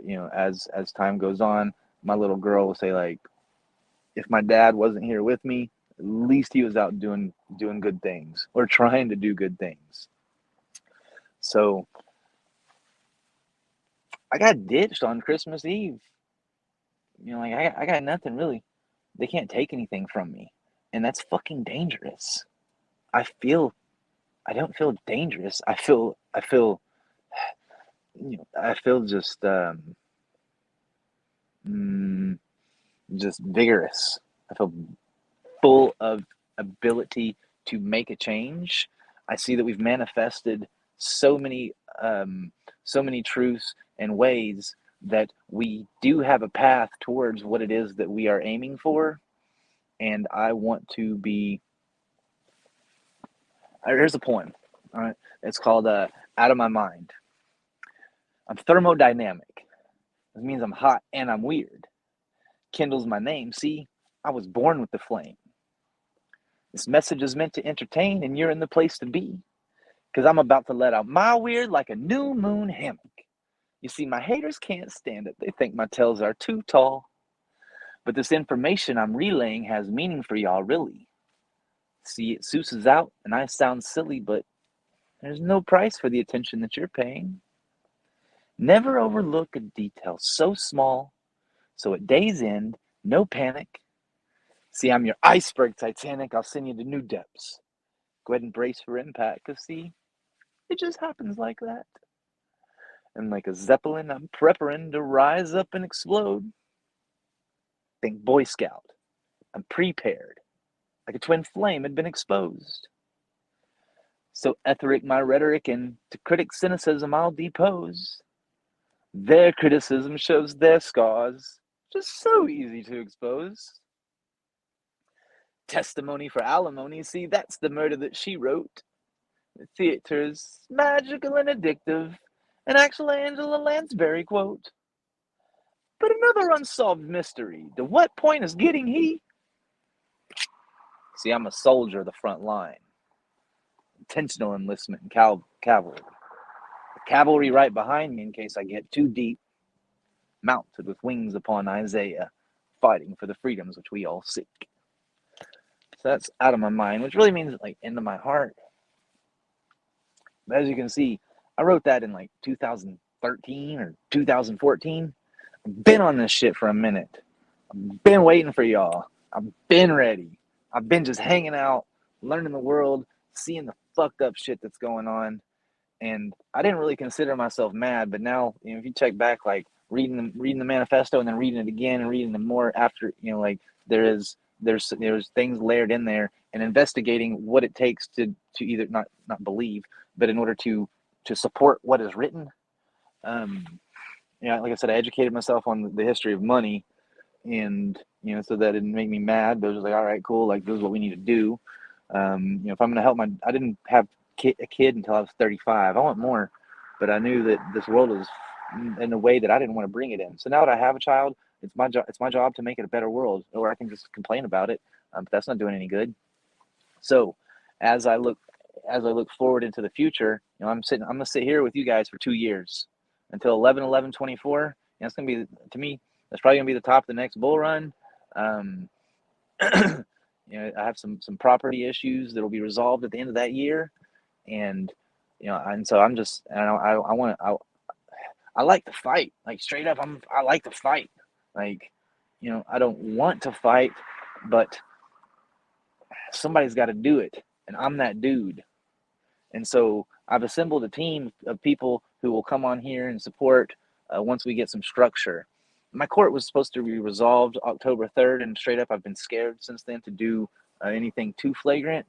you know, as time goes on, my little girl will say like, if my dad wasn't here with me, at least he was out doing good things or trying to do good things. So I got ditched on Christmas Eve. You know, like I got nothing really. They can't take anything from me, and that's fucking dangerous. I feel I don't feel dangerous. I feel you know I feel mm, just vigorous. I feel full of ability to make a change. I see that we've manifested so many so many truths and ways that we do have a path towards what it is that we are aiming for. And I want to be. Here's a poem. All right, it's called "Out of My Mind." I'm thermodynamic. This means I'm hot and I'm weird. Kindles my name. See, I was born with the flame. This message is meant to entertain, and you're in the place to be. Because I'm about to let out my weird like a new moon hammock. You see, my haters can't stand it. They think my tales are too tall. But this information I'm relaying has meaning for y'all, really. See, it sooses out, and I sound silly, but there's no price for the attention that you're paying. Never overlook a detail so small, so at day's end, no panic. See, I'm your iceberg Titanic. I'll send you to new depths. Go ahead and brace for impact, because see, it just happens like that. And like a zeppelin, I'm preparing to rise up and explode. Think Boy Scout. I'm prepared, like a twin flame had been exposed. So etheric my rhetoric, and to critic cynicism I'll depose. Their criticism shows their scars, just so easy to expose. Testimony for alimony, see, that's the murder that she wrote. The theater's magical and addictive, an actual Angela Lansbury quote. But another unsolved mystery, to what point is getting he? See, I'm a soldier of the front line. Intentional enlistment in cavalry. The cavalry right behind me in case I get too deep, mounted with wings upon Isaiah, fighting for the freedoms which we all seek. So that's out of my mind, which really means like into my heart. But as you can see, I wrote that in like 2013 or 2014. I've been on this shit for a minute. I've been waiting for y'all. I've been ready. I've been just hanging out, learning the world, seeing the fucked up shit that's going on. And I didn't really consider myself mad, but now, you know, if you check back, like reading the manifesto and then reading it again and reading them more after, you know, like there's things layered in there, and investigating what it takes to either not believe, but in order to support what is written. You know, like I said, I educated myself on the history of money, and you know, so that didn't make me mad, but it was like, all right, cool, like this is what we need to do. You know, if I'm going to help I didn't have a kid until I was 35. I want more, but I knew that this world was in a way that I didn't want to bring it in. So now that I have a child, it's my job. It's my job to make it a better world, or I can just complain about it. But that's not doing any good. So as I look as I look forward into the future, I'm gonna sit here with you guys for 2 years until 11/11/24. That's gonna be, to me, that's probably gonna be the top of the next bull run. Um, I have some property issues that will be resolved at the end of that year, and and so I'm just, and I want to, I like to fight, like straight up. I like to fight, like, I don't want to fight, but somebody's got to do it, and I'm that dude. And so I've assembled a team of people who will come on here and support once we get some structure. My court was supposed to be resolved October 3rd, and straight up, I've been scared since then to do anything too flagrant.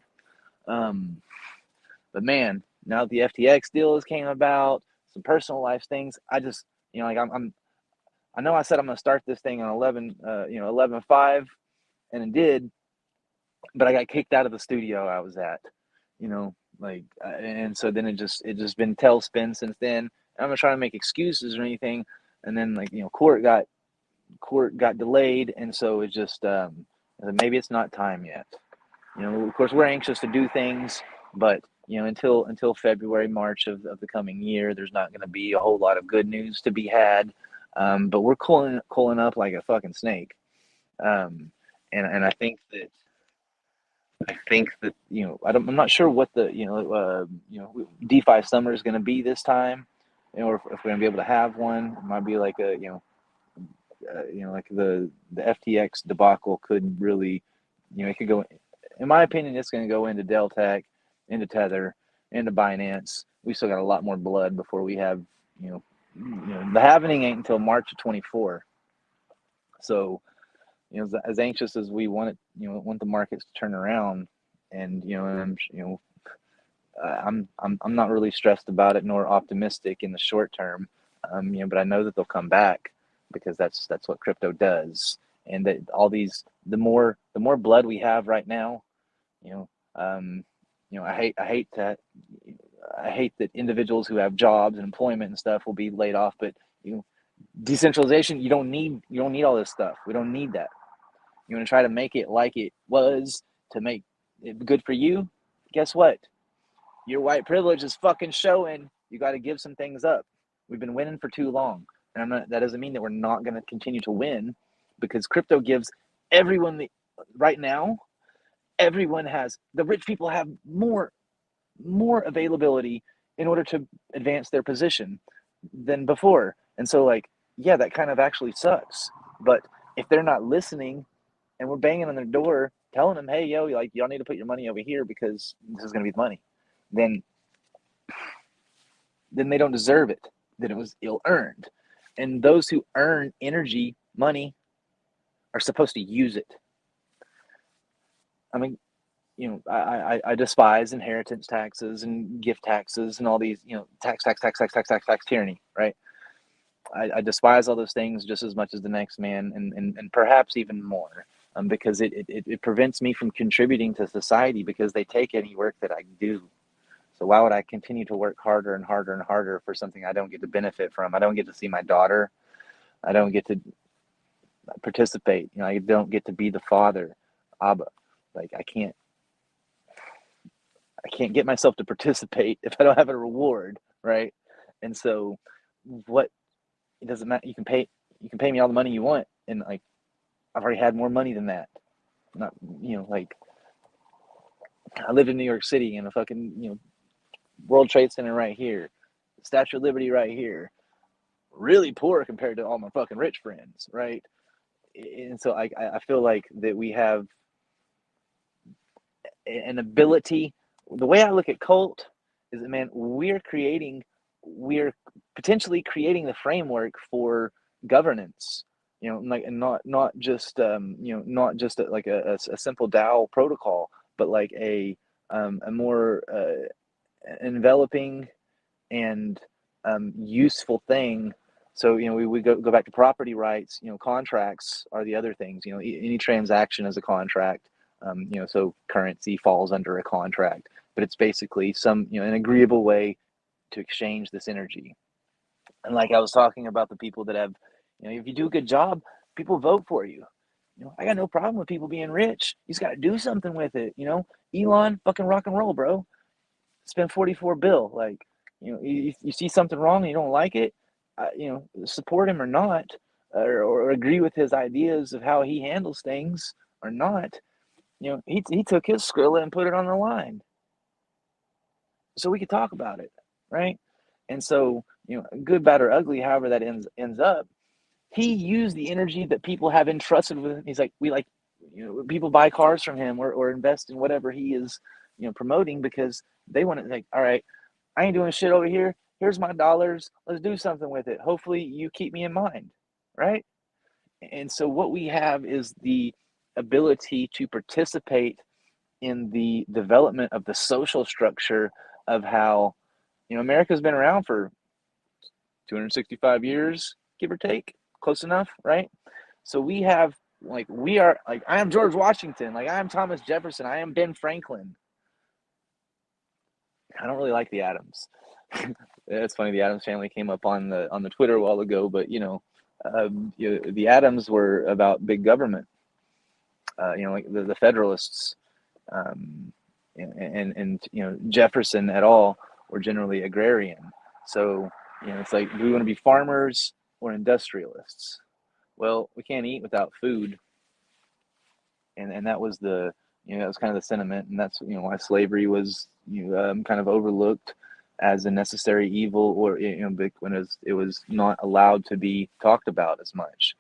But man, now that the FTX deal has came about, some personal life things, I just, like I know I said I'm going to start this thing on 11/5, and it did, but I got kicked out of the studio I was at, and so then it just been tailspin since then. I'm not trying to make excuses or anything, and then court got delayed, and so it just maybe it's not time yet. Of course, we're anxious to do things, but until February, March of the coming year, there's not going to be a whole lot of good news to be had. But we're cooling up like a fucking snake, and I think that I'm not sure what the DeFi summer is going to be this time, or if we're going to be able to have one. It might be like like the FTX debacle could really, it could go. In my opinion, it's going to go into Deltec, into Tether, into Binance. We still got a lot more blood before we have, the halvening ain't until March of 24. So, as anxious as we want it, want the markets to turn around, and I'm not really stressed about it nor optimistic in the short term, but I know that they'll come back because that's what crypto does, and that the more blood we have right now, I hate that individuals who have jobs and employment and stuff will be laid off, but decentralization, you don't need all this stuff. We don't need that. You want to try to make it like it was to make it good for you? Guess what? Your white privilege is fucking showing. You got to give some things up. We've been winning for too long, and that doesn't mean that we're not going to continue to win, because crypto gives everyone right now. Everyone has, the rich people have more availability in order to advance their position than before, and so yeah, that kind of actually sucks. But if they're not listening, and we're banging on their door telling them, hey, yo, y'all need to put your money over here because this is going to be the money, then they don't deserve it. Then it was ill earned. And those who earn energy, money, are supposed to use it. I mean, I despise inheritance taxes and gift taxes and all these, tax tyranny, right? I despise all those things just as much as the next man, and perhaps even more, because it prevents me from contributing to society, because they take any work that I do. So why would I continue to work harder and harder and harder for something I don't get to benefit from? I don't get to see my daughter. I don't get to participate. I don't get to be the father, Abba. Like I can't get myself to participate if I don't have a reward, right? And so, what it doesn't matter. You can pay me all the money you want, and I've already had more money than that. Not I lived in New York City, in a fucking World Trade Center right here, Statue of Liberty right here. Really poor compared to all my fucking rich friends, right? And so I feel like that we have an ability. The way I look at Colt is that, man, we're potentially creating the framework for governance. And not just not just like a simple DAO protocol, but like a more enveloping and useful thing. So we go back to property rights. Contracts are the other things. Any transaction is a contract. So currency falls under a contract. but it's basically some, an agreeable way to exchange this energy. And like I was talking about the people that have, if you do a good job, people vote for you. I got no problem with people being rich. You just got to do something with it. Elon, fucking rock and roll, bro. Spend 44 bill. Like, you see something wrong and you don't like it, support him or not, or agree with his ideas of how he handles things or not. He took his Skrilla and put it on the line so we could talk about it, right? And so, good, bad, or ugly, however that ends up, he used the energy that people have entrusted with him. He's like, people buy cars from him or invest in whatever he is, promoting, because they want to, like, all right, I ain't doing shit over here. Here's my dollars. Let's do something with it. Hopefully you keep me in mind, right? And so what we have is the ability to participate in the development of the social structure of how, America's been around for 265 years, give or take, close enough, right? So we have, I am George Washington, like I am Thomas Jefferson, I am Ben Franklin. I don't really like the Adams. It's funny, the Adams family came up on the Twitter a while ago, but the Adams were about big government. Like the Federalists, and Jefferson et al. Were generally agrarian. So it's like, do we want to be farmers or industrialists? Well, we can't eat without food, and that was that was kind of the sentiment, and that's why slavery was kind of overlooked as a necessary evil, or when it was not allowed to be talked about as much.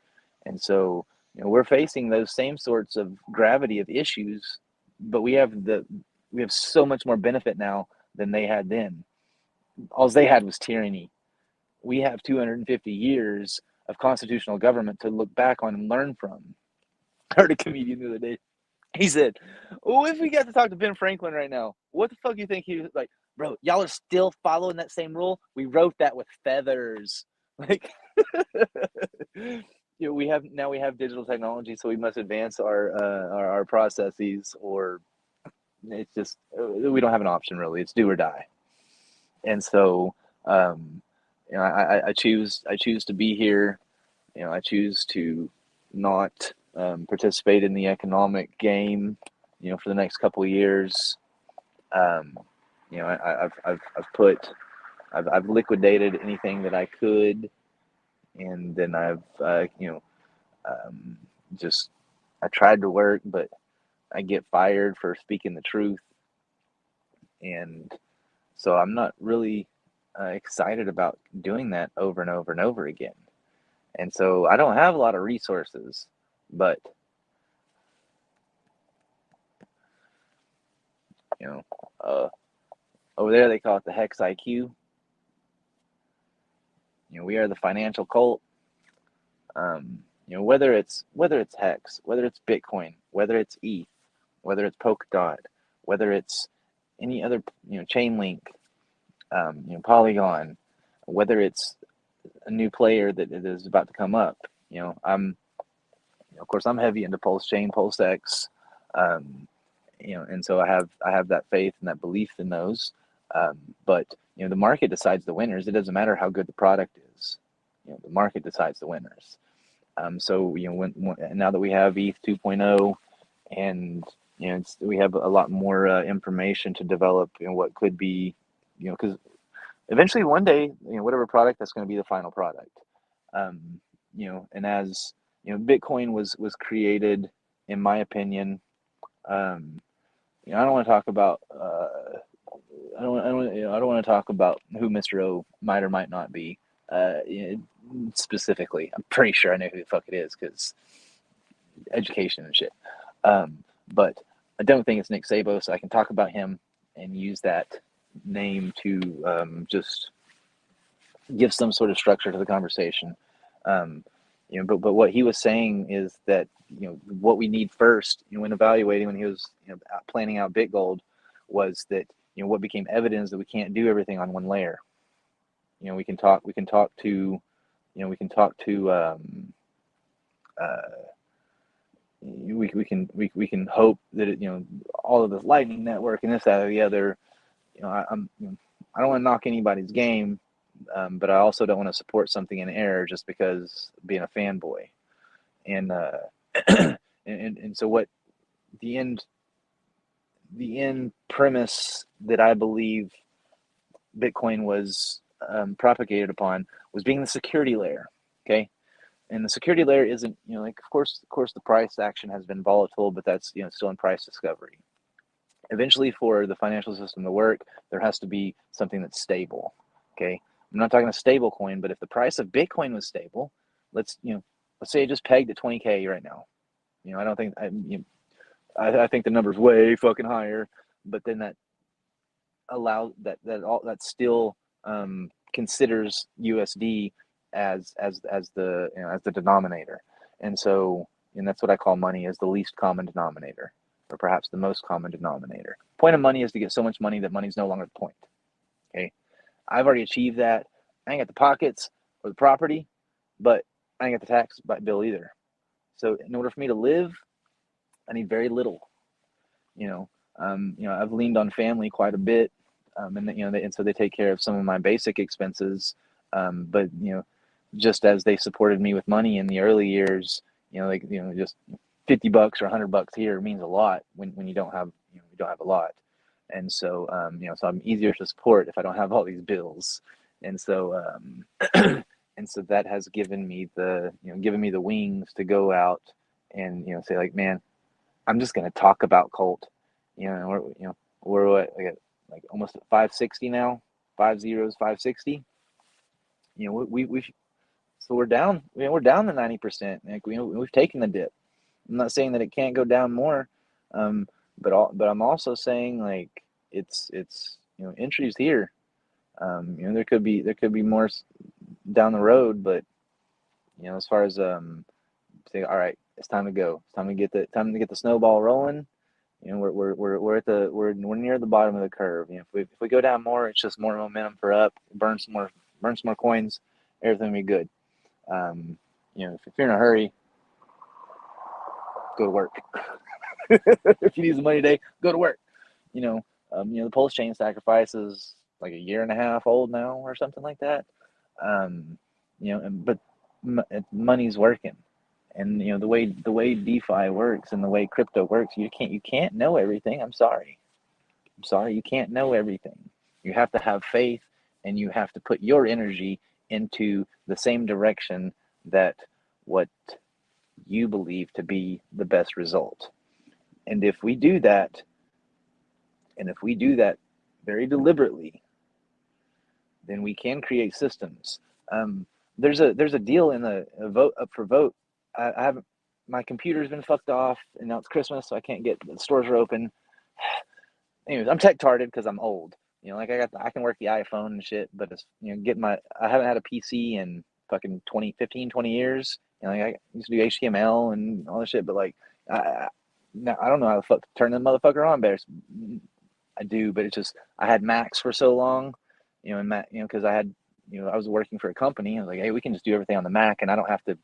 And so we're facing those same sorts of gravity of issues, but we have so much more benefit now than they had then. All they had was tyranny. We have 250 years of constitutional government to look back on and learn from. I heard a comedian the other day. He said, "Oh, if we got to talk to Ben Franklin right now, what the fuck do you think he was like, bro? Y'all are still following that same rule? We wrote that with feathers." Like, we have digital technology, so we must advance our processes, or it's just we don't have an option really. It's do or die. And so, I choose to be here. I choose to not participate in the economic game, for the next couple of years. I've liquidated anything that I could, and then I've just I tried to work, but I get fired for speaking the truth, and so I'm not really excited about doing that over and over and over again. And so I don't have a lot of resources, but over there they call it the Hex IQ. We are the financial cult. Whether it's Hex, whether it's Bitcoin, whether it's ETH, whether it's Polkadot, whether it's any other Chainlink, Polygon, whether it's a new player that is about to come up. Of course, I'm heavy into Pulse Chain, PulseX, and so I have that faith and that belief in those. But the market decides the winners. It doesn't matter how good the product is. The market decides the winners. So now that we have ETH 2.0, and we have a lot more information to develop, what could be, because eventually one day, whatever product, that's going to be the final product. And as Bitcoin was created, in my opinion. I don't want to talk about I don't want to talk about who Mr. O might or might not be specifically. I'm pretty sure I know who the fuck it is because education and shit. But I don't think it's Nick Szabo, so I can talk about him and use that name to just give some sort of structure to the conversation. But what he was saying is that what we need first, when evaluating, when he was planning out BitGold, was that what became evident is that we can't do everything on one layer. We can talk to we can hope that all of this Lightning Network and this, that, or the other I don't want to knock anybody's game, but I also don't want to support something in error just because being a fanboy. And and so what the end the end premise that I believe Bitcoin was propagated upon was being the security layer. Okay, and the security layer isn't, like, of course the price action has been volatile, but that's, still in price discovery. Eventually, for the financial system to work, there has to be something that's stable. Okay, I'm not talking a stable coin, but if the price of Bitcoin was stable, let's you know let's say it just pegged at 20K right now. I don't think I think the number's way fucking higher, but then that allows that still considers USD as the as the denominator, and so and that's what I call money, as the least common denominator, or perhaps the most common denominator. Point of money is to get so much money that money's no longer the point. Okay, I've already achieved that. I ain't got the pockets or the property, but I ain't got the tax bill either. So in order for me to live, I need very little. I've leaned on family quite a bit, and so they take care of some of my basic expenses. But just as they supported me with money in the early years, just $50 or $100 here means a lot when you don't have a lot. And so so I'm easier to support if I don't have all these bills. And so and so that has given me the wings to go out and say, like, man, I'm just gonna talk about Colt. We're what, like almost at 560 now, 560. We so we're down. We're down to 90%. Like, we've taken the dip. I'm not saying that it can't go down more, um, but I'm also saying, like, it's entries here. There could be more down the road, but as far as say, all right, it's time to go. It's time to get the snowball rolling. We're near the bottom of the curve. If we go down more, it's just more momentum for up. Burn some more coins. Everything will be good. If you're in a hurry, go to work. If you need some money today, go to work. The Pulse Chain sacrifice is like a year and a half old now, or something like that. But money's working. And the way DeFi works and the way crypto works, you can't know everything. I'm sorry, you can't know everything. You have to have faith, and you have to put your energy into the same direction that what you believe to be the best result. And if we do that, very deliberately, then we can create systems. There's a deal in the vote up for vote. I haven't. My computer's been fucked off, and now it's Christmas, so I can't get the stores are open. Anyways, I'm tech-tarded because I'm old. Like, I can work the iPhone and shit, but it's I haven't had a PC in fucking 20 years. Like, I used to do HTML and all this shit, but like, now I don't know how the fuck to turn the motherfucker on better. I do, but it's just, I had Macs for so long, and because I was working for a company. I was like, hey, we can just do everything on the Mac, and I don't have to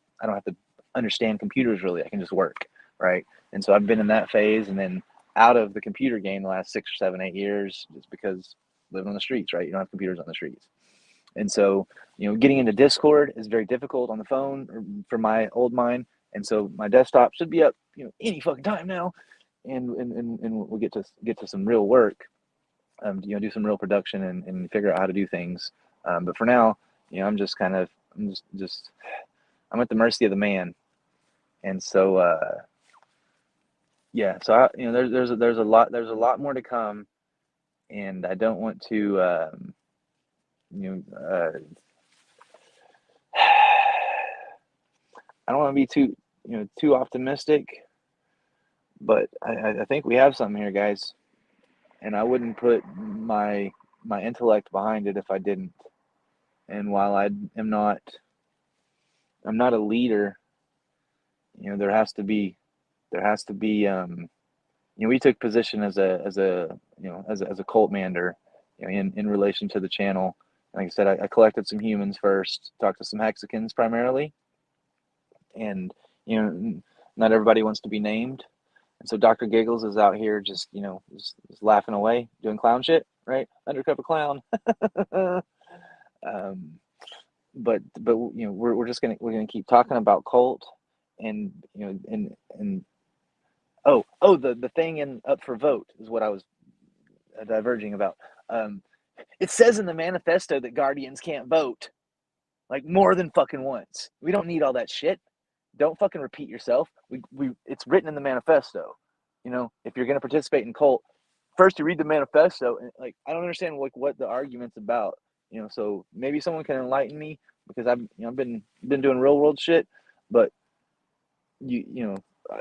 understand computers really. I can just work, right? And so I've been in that phase, and then out of the computer game the last 6 or 7, 8 years, just because living on the streets, right? You don't have computers on the streets. And so, getting into Discord is very difficult on the phone, or for my old mind. And so my desktop should be up, any fucking time now. And we'll get to some real work, do some real production, and figure out how to do things. But for now, I'm just I'm at the mercy of the man. And so, yeah, so there's a lot more to come, and I don't want to, you know, I don't want to be too optimistic, but I think we have something here, guys, and I wouldn't put my intellect behind it if I didn't. And while I'm not a leader, there has to be we took position as a cult mander, in relation to the channel. Like I said, I collected some humans first, talked to some hexicans primarily, and not everybody wants to be named. And so Dr. Giggles is out here just laughing away, doing clown shit. right? Undercover clown. um, but we're just gonna keep talking about cult, and the thing in up for vote is what I was diverging about. Um, it says in the manifesto that Guardians can't vote like more than fucking once. We don't need all that shit. Don't fucking repeat yourself. We it's written in the manifesto. If you're gonna participate in cult, first you read the manifesto, and like I don't understand what the argument's about. So maybe someone can enlighten me, because I've been doing real world shit, but you you know I,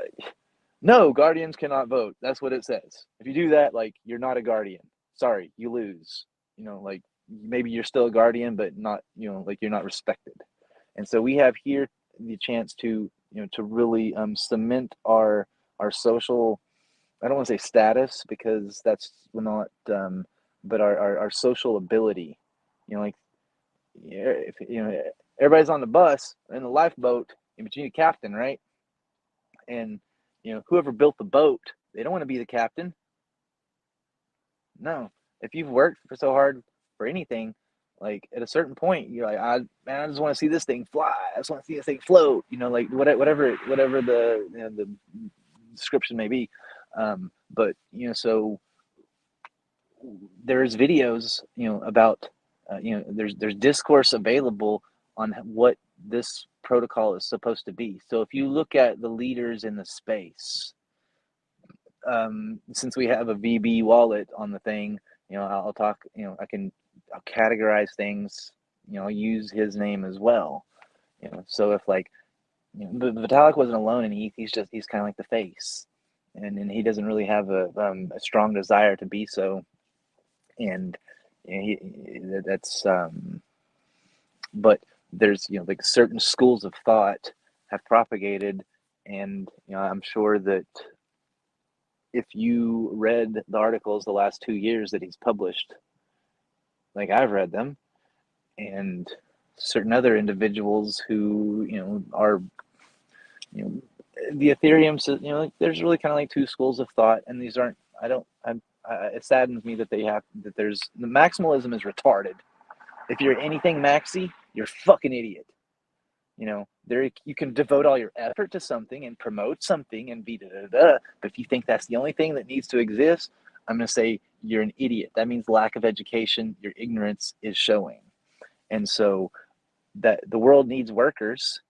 no, guardians cannot vote. That's what it says. If you do that, like, you're not a guardian. Sorry, you lose. Like, maybe you're still a guardian, but not, like, you're not respected. And so we have here the chance to really cement our social. I don't want to say status, because that's not, but our social ability. Like, if everybody's on the bus in the lifeboat, but you need a captain, right? And whoever built the boat, they don't want to be the captain. No. If you've worked for so hard for anything, like, at a certain point you're like, I just want to see this thing fly. I just want to see this thing float. Like, whatever the description may be. But so there's videos about there's discourse available on what this protocol is supposed to be. So if you look at the leaders in the space, since we have a VB wallet on the thing, I'll talk, I'll categorize things, I'll use his name as well. So if, like, Vitalik wasn't alone in ETH, he's kind of like the face, and he doesn't really have a strong desire to be so. And that's but there's like certain schools of thought have propagated, and I'm sure that if you read the articles the last 2 years that he's published, like I've read them, and certain other individuals who are the Ethereum, like, there's really kind of like two schools of thought, and these aren't. I don't. It saddens me that there's the maximalism is retarded. If you're anything maxi, you're a fucking idiot. There you can devote all your effort to something and promote something and be da da da. But if you think that's the only thing that needs to exist, I'm going to say you're an idiot. That means lack of education. Your ignorance is showing. And so that the world needs workers,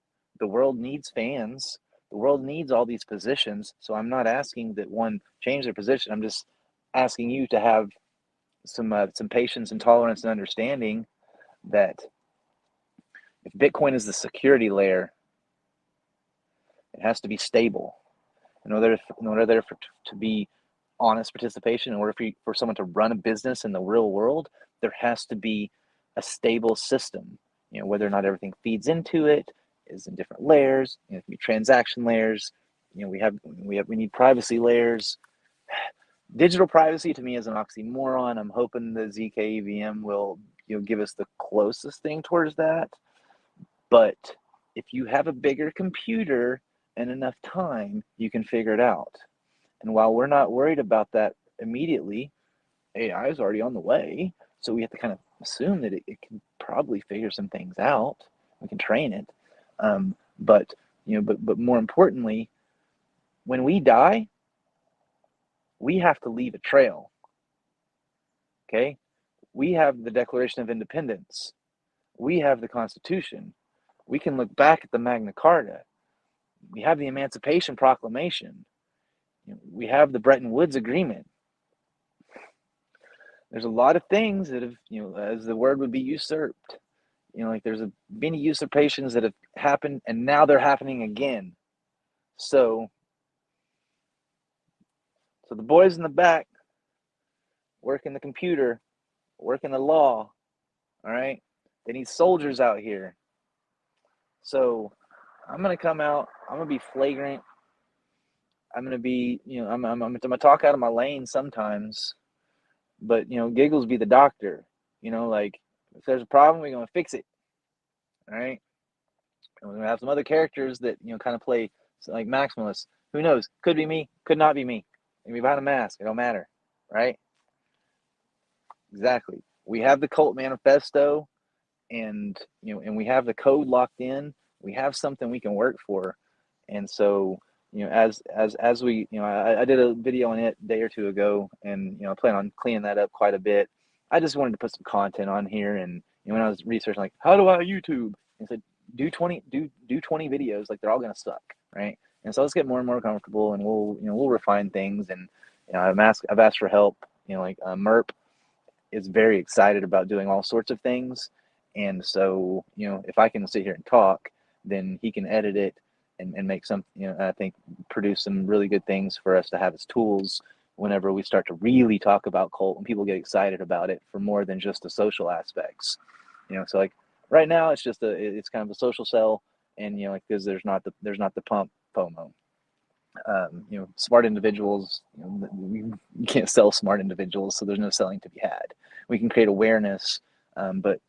the world needs fans, the world needs all these positions. So I'm not asking that one change their position. I'm just asking you to have some patience and tolerance and understanding that if Bitcoin is the security layer, it has to be stable. In order to be honest participation, in order for someone to run a business in the real world, there has to be a stable system. Whether or not everything feeds into it is in different layers. It can be transaction layers. We need privacy layers. Digital privacy to me is an oxymoron. I'm hoping the ZK EVM will give us the closest thing towards that. But if you have a bigger computer and enough time, you can figure it out. And while we're not worried about that immediately, AI is already on the way. So we have to kind of assume that it can probably figure some things out. We can train it. But more importantly, when we die, we have to leave a trail. Okay? We have the Declaration of Independence. We have the Constitution. We can look back at the Magna Carta. We have the Emancipation Proclamation. We have the Bretton Woods Agreement. There's a lot of things that have, as the word would be, usurped. Like, there's many usurpations that have happened, and now they're happening again. So the boys in the back working the computer, working the law, all right? They need soldiers out here. So I'm going to come out. I'm going to be flagrant. I'm going to be, I'm going to talk out of my lane sometimes. But, Giggles be the doctor. Like, if there's a problem, we're going to fix it. All right? And we're going to have some other characters that, kind of play like Maximalist. Who knows? Could be me. Could not be me. Maybe behind a mask. It don't matter. Right? exactly. We have the cult manifesto, and and we have the code locked in. We have something we can work for, and so as we I did a video on it a day or two ago, and I plan on cleaning that up quite a bit. I just wanted to put some content on here, and when I was researching like how do I YouTube, and said do 20 videos, like they're all gonna suck, right? And so let's get more and more comfortable, and we'll refine things, and I've asked for help. Like Merp is very excited about doing all sorts of things. And so, if I can sit here and talk, then he can edit it and make some, I think produce some really good things for us to have as tools whenever we start to really talk about cult, when people get excited about it for more than just the social aspects. So like right now it's kind of a social sell, and like because there's not the pump FOMO. Smart individuals, you can't sell smart individuals, so there's no selling to be had. We can create awareness, but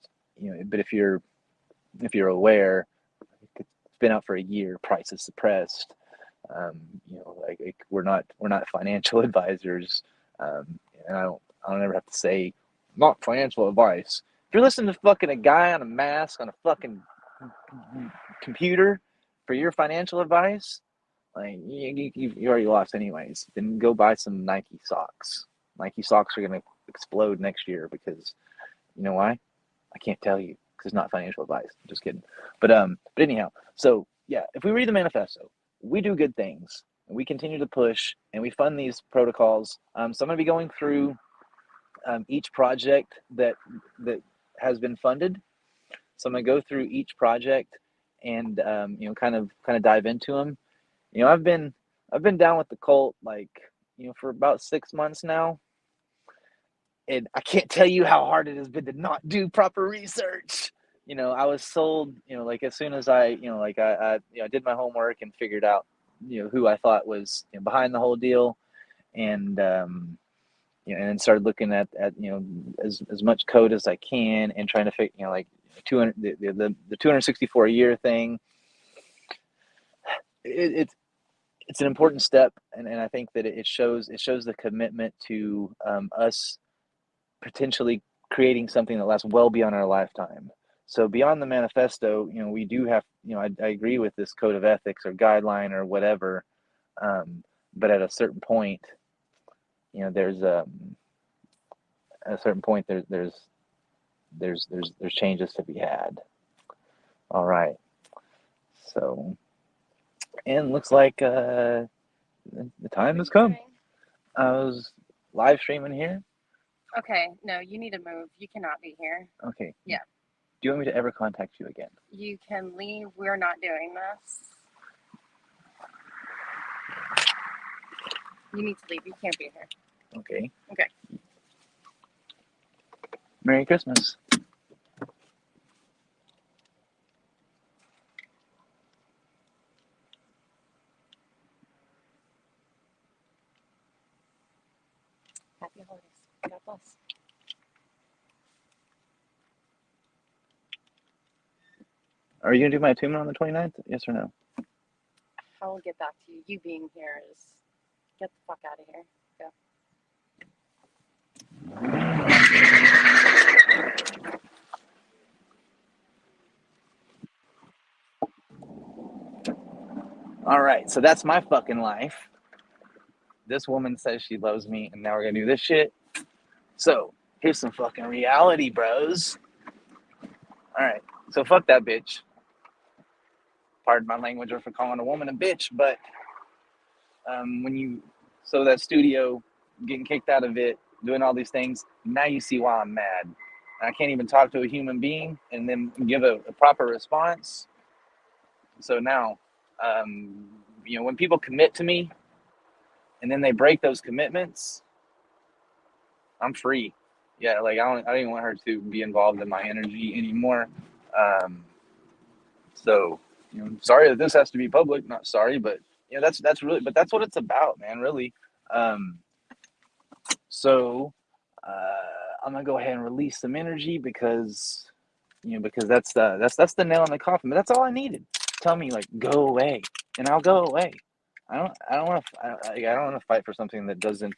if you're aware, it's been out for a year, price is suppressed. Like we're not financial advisors, and I don't ever have to say not financial advice. If you're listening to fucking a guy on a mask on a fucking computer for your financial advice, like you already lost anyways. Then go buy some Nike socks. Nike socks are gonna explode next year because you know why? I can't tell you because it's not financial advice. I'm just kidding. But anyhow, so yeah, if we read the manifesto, we do good things, and we continue to push, and we fund these protocols. So I'm gonna be going through each project that has been funded. So I'm gonna go through each project and kind of dive into them. I've been down with the cult like for about 6 months now, and I can't tell you how hard it has been to not do proper research. I was sold, like as soon as I did my homework and figured out, who I thought was behind the whole deal, and and then started looking at as much code as I can and trying to figure, like 200 the 264 a year thing. It's an important step, and I think that it shows the commitment to us potentially creating something that lasts well beyond our lifetime. So beyond the manifesto, we do have, I agree with this code of ethics or guideline or whatever, but at a certain point, there's at a certain point there's changes to be had. All right, so and looks like the time has come. I was live streaming here. Okay, no, you need to move. You cannot be here. Okay. Yeah. Do you want me to ever contact you again? You can leave. We're not doing this. You need to leave. You can't be here. Okay. Okay. Merry Christmas. Happy holidays. God bless. Are you going to do my attunement on the 29th? Yes or no? I will get back to you. You being here is get the fuck out of here. Go. All right, so that's my fucking life. This woman says she loves me, and now we're going to do this shit. So, here's some fucking reality, bros. All right, so fuck that bitch. Pardon my language for calling a woman a bitch, but so that studio, getting kicked out of it, doing all these things, now you see why I'm mad. I can't even talk to a human being and then give a proper response. So now, when people commit to me and then they break those commitments, I'm free. Yeah, like I don't even want her to be involved in my energy anymore. So, sorry that this has to be public. Not sorry, but that's really, but that's what it's about, man. Really. So, I'm gonna go ahead and release some energy because that's the nail in the coffin. But that's all I needed. Tell me like go away, and I'll go away. I don't want to fight for something that doesn't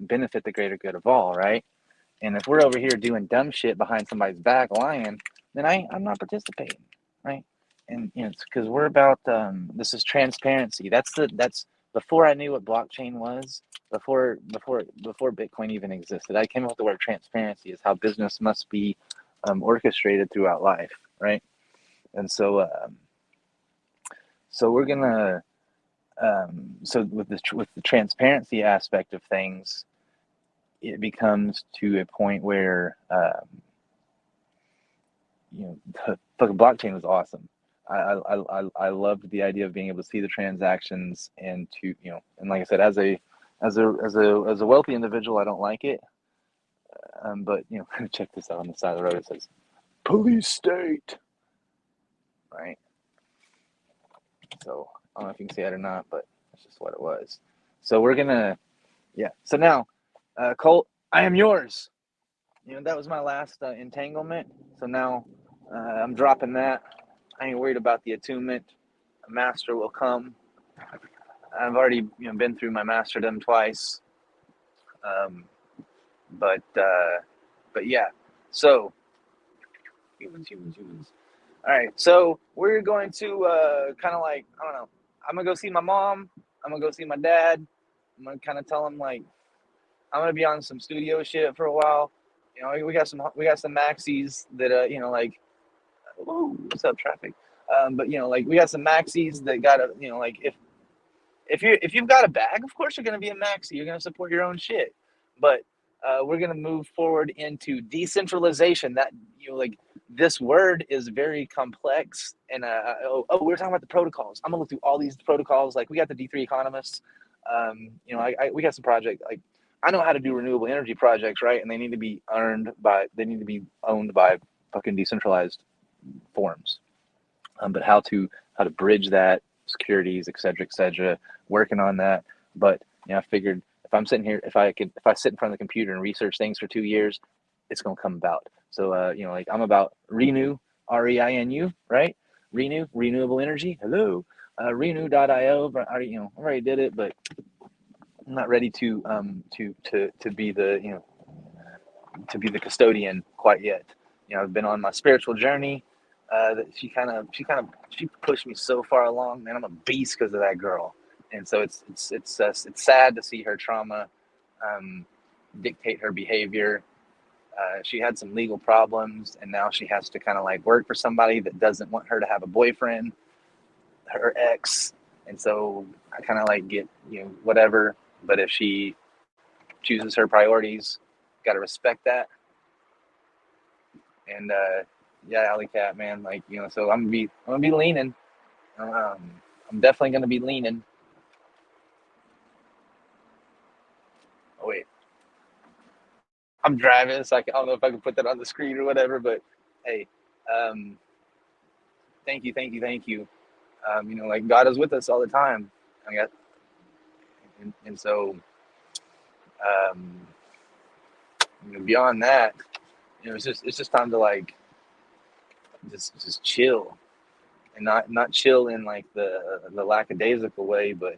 benefit the greater good of all, right? And if we're over here doing dumb shit behind somebody's back lying, then I'm not participating, right? And it's because we're about this is transparency. That's before I knew what blockchain was, before Bitcoin even existed. I came up with the word transparency is how business must be orchestrated throughout life, right? And so we're gonna so with the transparency aspect of things, it becomes to a point where the fucking blockchain was awesome. I loved the idea of being able to see the transactions and to and like I said, as a wealthy individual, I don't like it. But check this out on the side of the road. It says police state, right? So I don't know if you can see that or not, but that's just what it was. So we're gonna So now, Colt, I am yours. That was my last entanglement. So now I'm dropping that. I ain't worried about the attunement. A master will come. I've already been through my masterdom twice. Um, but yeah. So humans. All right. So we're going to kind of like I don't know. I'm gonna go see my mom. I'm gonna go see my dad. I'm gonna kind of tell him like I'm gonna be on some studio shit for a while. We got some maxis that like whoa, what's up traffic? But like we got some maxis that got a like if you've got a bag, of course you're gonna be a maxi. You're gonna support your own shit. But we're gonna move forward into decentralization. That like this word is very complex. And we're talking about the protocols. I'm gonna look through all these protocols. Like we got the D3 economists. We got some project like I know how to do renewable energy projects, right? And they need to be owned by fucking decentralized forms. But how to bridge that, securities, et cetera, working on that. But I figured if I'm sitting here, if I sit in front of the computer and research things for 2 years, it's gonna come about. So like I'm about Renew, REINU, right? Renew, renewable energy. Hello, Renew.io. But I already did it, but I'm not ready to be the custodian quite yet. I've been on my spiritual journey. That she pushed me so far along, man. I'm a beast because of that girl, and so it's sad to see her trauma dictate her behavior. She had some legal problems, and now she has to kind of like work for somebody that doesn't want her to have a boyfriend, her ex, and so I kind of like get whatever. But if she chooses her priorities, got to respect that. And yeah, Alley Cat, man, like so I'm gonna be leaning. I'm definitely gonna be leaning. Oh wait, I'm driving, so I don't know if I can put that on the screen or whatever. But hey, um, thank you, thank you, thank you. Like God is with us all the time. I got, and so um, beyond that, it's just time to like just chill and not chill in like the lackadaisical way, but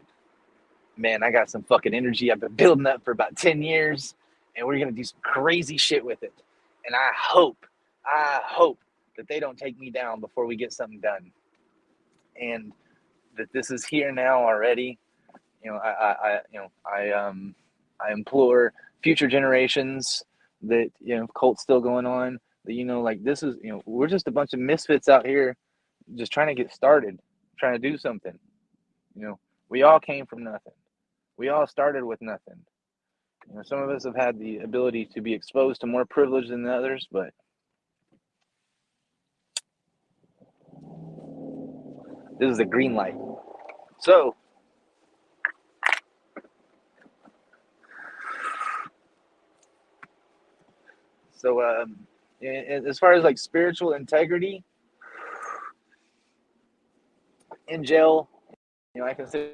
man, I got some fucking energy I've been building up for about 10 years, and we're gonna do some crazy shit with it. And I hope that they don't take me down before we get something done. And that this is here now already. I implore future generations that cult's still going on. That like this is we're just a bunch of misfits out here, just trying to get started, trying to do something. We all came from nothing. We all started with nothing. Some of us have had the ability to be exposed to more privilege than others, but this is a green light. So, so as far as like spiritual integrity in jail, I consider.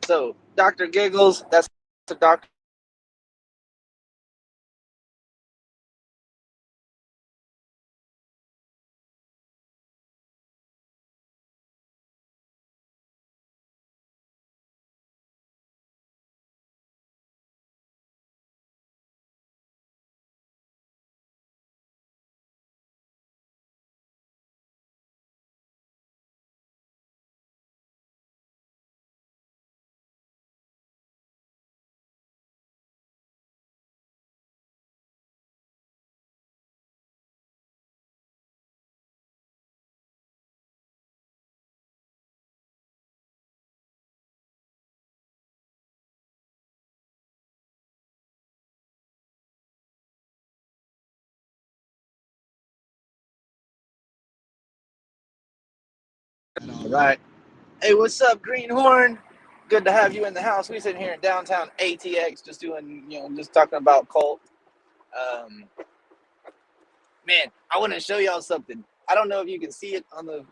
So, Dr. Giggles, that's a doctor. All right. Hey, what's up, Greenhorn? Good to have you in the house. We sitting here in downtown ATX, just doing, just talking about Colt. Um, Man, I want to show y'all something. I don't know if you can see it on the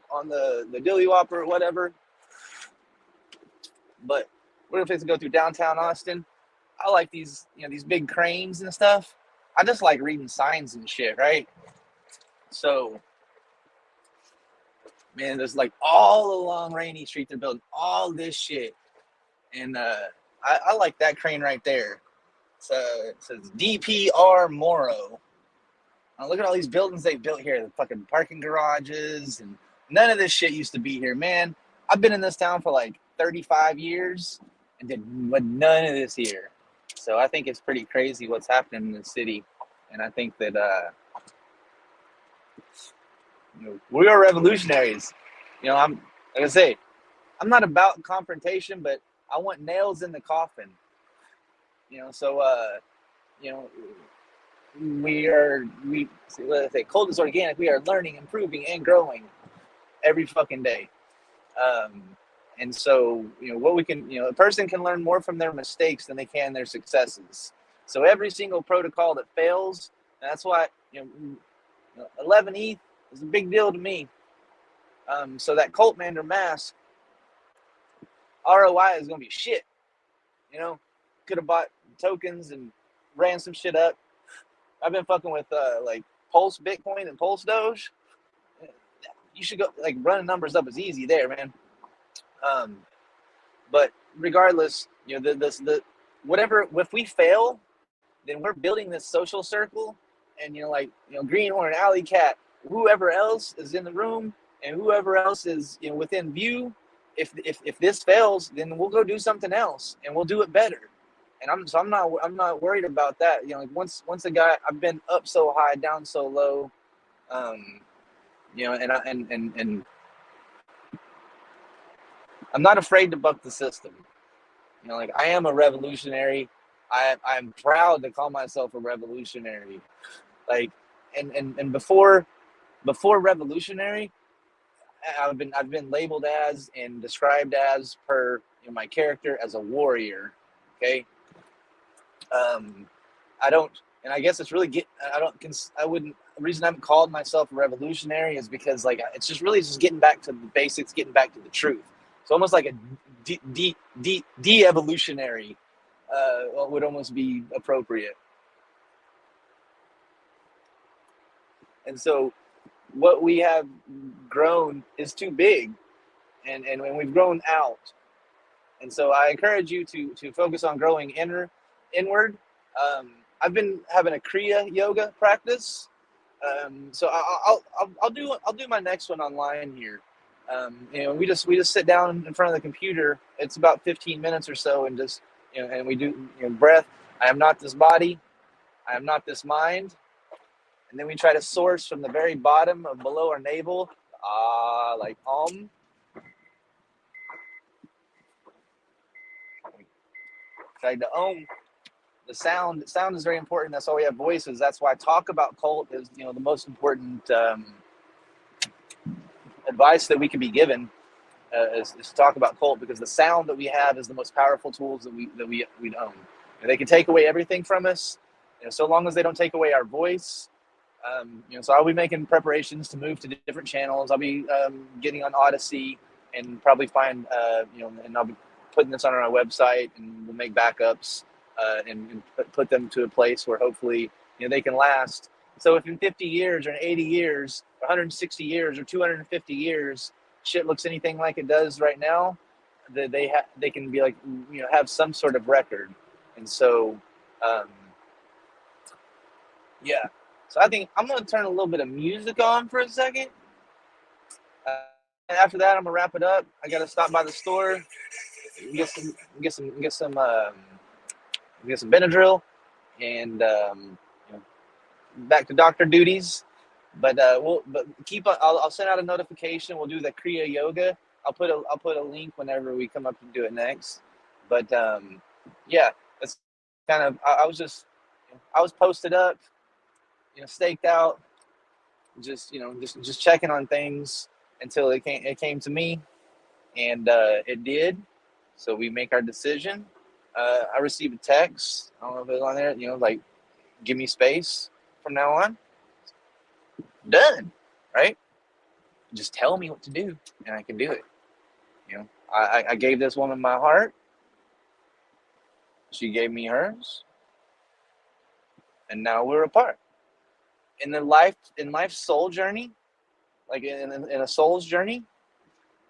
Dilly Whopper or whatever, but we're going to go through downtown Austin. I like these big cranes and stuff. I just like reading signs and shit, right? So, man, there's like all along Rainy Street, they're building all this shit, and I like that crane right there. So it says DPR Morrow. Now look at all these buildings they built here, the fucking parking garages, and none of this shit used to be here, man. I've been in this town for like 35 years and did none of this here. So I think it's pretty crazy what's happening in the city, and I think that we are revolutionaries. I'm like I say, I'm not about confrontation, but I want nails in the coffin. So you know, we let us say Colt is organic. We are learning, improving, and growing every fucking day. Um, and so what we can a person can learn more from their mistakes than they can their successes. So every single protocol that fails, and that's why 11 ETH is a big deal to me. So that Colt Mander mask ROI is gonna be shit. Could have bought tokens and ran some shit up. I've been fucking with like Pulse Bitcoin and Pulse Doge. You should go like running numbers up is easy there, man. But regardless, the whatever. If we fail, then we're building this social circle, and Greenhorn, Alley Cat, whoever else is in the room, and whoever else is within view. If this fails, then we'll go do something else, and we'll do it better. And I'm not worried about that. Like once a guy, I've been up so high, down so low, and I'm not afraid to buck the system. Like I am a revolutionary. I'm proud to call myself a revolutionary. Like, and before revolutionary, I've been labeled as and described as per my character as a warrior. Okay. I don't, and I guess it's really I wouldn't. The reason I haven't called myself a revolutionary is because like it's just getting back to the basics, getting back to the truth. It's almost like a de-evolutionary would almost be appropriate. And so what we have grown is too big, and we've grown out. And so I encourage you to focus on growing inward. I've been having a Kriya yoga practice, so I'll do my next one online here. We just sit down in front of the computer. It's about 15 minutes or so, and just and we do breath. I am not this body. I am not this mind. And then we try to source from the very bottom of below our navel, like Try to the sound. Sound is very important. That's why we have voices. That's why talk about Colt is the most important advice that we can be given is to talk about Colt, because the sound that we have is the most powerful tools that we own. And they can take away everything from us, so long as they don't take away our voice. So I'll be making preparations to move to different channels. I'll be getting on Odyssey and probably find and I'll be putting this on our website, and we'll make backups and put them to a place where hopefully they can last. So if in 50 years or in 80 years, 160 years or 250 years, shit looks anything like it does right now, that they can be like have some sort of record. And so yeah. So I think I'm going to turn a little bit of music on for a second. And after that, I'm gonna wrap it up. I got to stop by the store, get some Benadryl, and back to doctor duties. But I'll send out a notification. We'll do the Kriya Yoga. I'll put a link whenever we come up to do it next. But yeah, it's kind of I was posted up, staked out, just checking on things. until it came to me, and it did. So we make our decision. I received a text. I don't know if it was on there. Like, give me space from now on. Done. Right? Just tell me what to do, and I can do it. I gave this woman my heart. She gave me hers, and now we're apart. In life's soul journey, like in a soul's journey,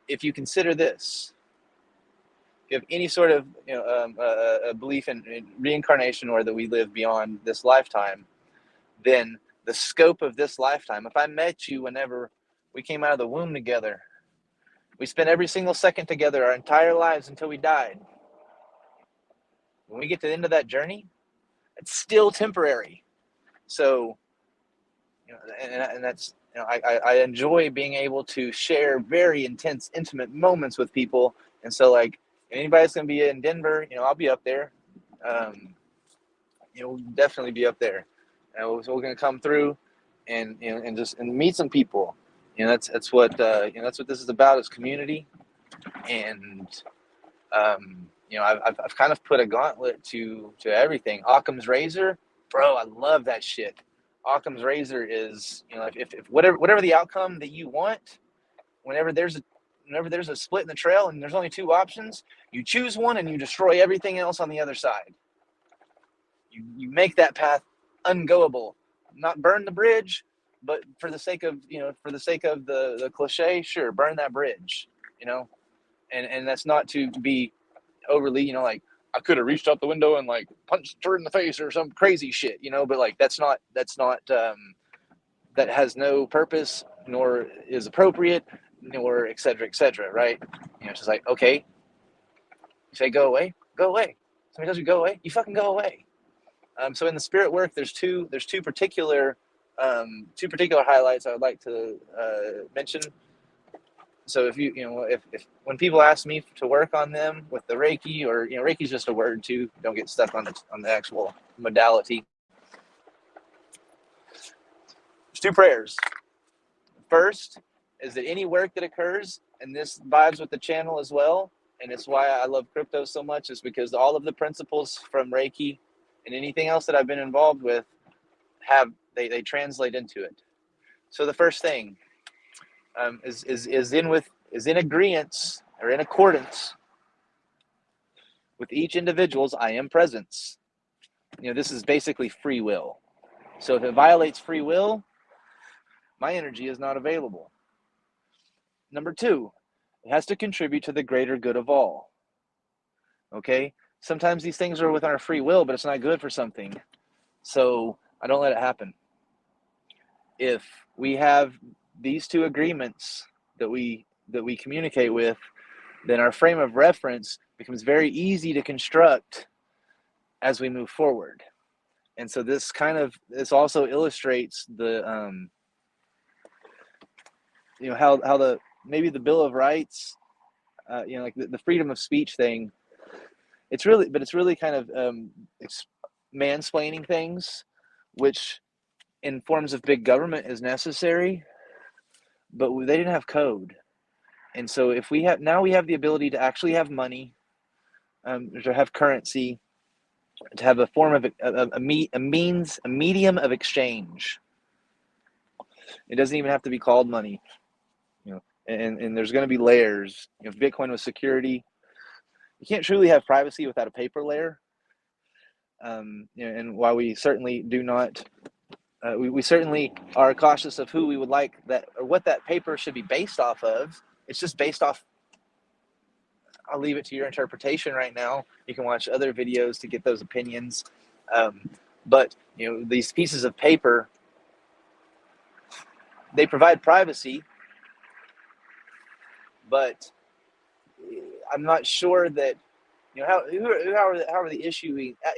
if you consider this, if you have any sort of a belief in reincarnation, or that we live beyond this lifetime, then the scope of this lifetime. If I met you whenever we came out of the womb together, we spent every single second together our entire lives until we died. When we get to the end of that journey, it's still temporary. So, and that's, I enjoy being able to share very intense, intimate moments with people. And so, like, anybody's going to be in Denver, I'll be up there. We'll definitely be up there. So we're going to come through and meet some people. That's what this is about, is community. And I've kind of put a gauntlet to everything. Occam's razor, bro, I love that shit. Occam's razor is, if whatever the outcome that you want, whenever there's a split in the trail and there's only two options, you choose one and you destroy everything else on the other side. You make that path ungoable. Not burn the bridge, but for the sake of the cliche, sure, burn that bridge. And that's not to be overly, like, I could have reached out the window and like punched her in the face or some crazy shit, but like that's not that has no purpose, nor is appropriate, nor et cetera, right? It's just like, okay, you say go away. Somebody tells you go away, you fucking go away. So in the spirit work, there's two particular highlights I would like to mention. So if when people ask me to work on them with the Reiki, or Reiki's just a word too, don't get stuck on the actual modality. There's two prayers. First is that any work that occurs, and this vibes with the channel as well, and it's why I love crypto so much, is because all of the principles from Reiki and anything else that I've been involved with they translate into it. So the first thing is in agreement, or in accordance with each individual's I am presence. This is basically free will. So if it violates free will, my energy is not available. Number two, it has to contribute to the greater good of all. Okay? Sometimes these things are within our free will, but it's not good for something. So I don't let it happen. If we have these two agreements that we communicate with, then our frame of reference becomes very easy to construct as we move forward. And so this also illustrates the how the Bill of Rights, like the freedom of speech thing, it's really kind of mansplaining things, which in forms of big government is necessary, but they didn't have code. And so if we have the ability to actually have money, to have currency, to have a form of a medium of exchange. It doesn't even have to be called money, and there's going to be layers. If Bitcoin was security, you can't truly have privacy without a paper layer. And while we certainly do not, we certainly are cautious of who we would like that, or what that paper should be based off of. It's just based off. I'll leave it to your interpretation right now. You can watch other videos to get those opinions. But these pieces of paper, they provide privacy, but I'm not sure that how the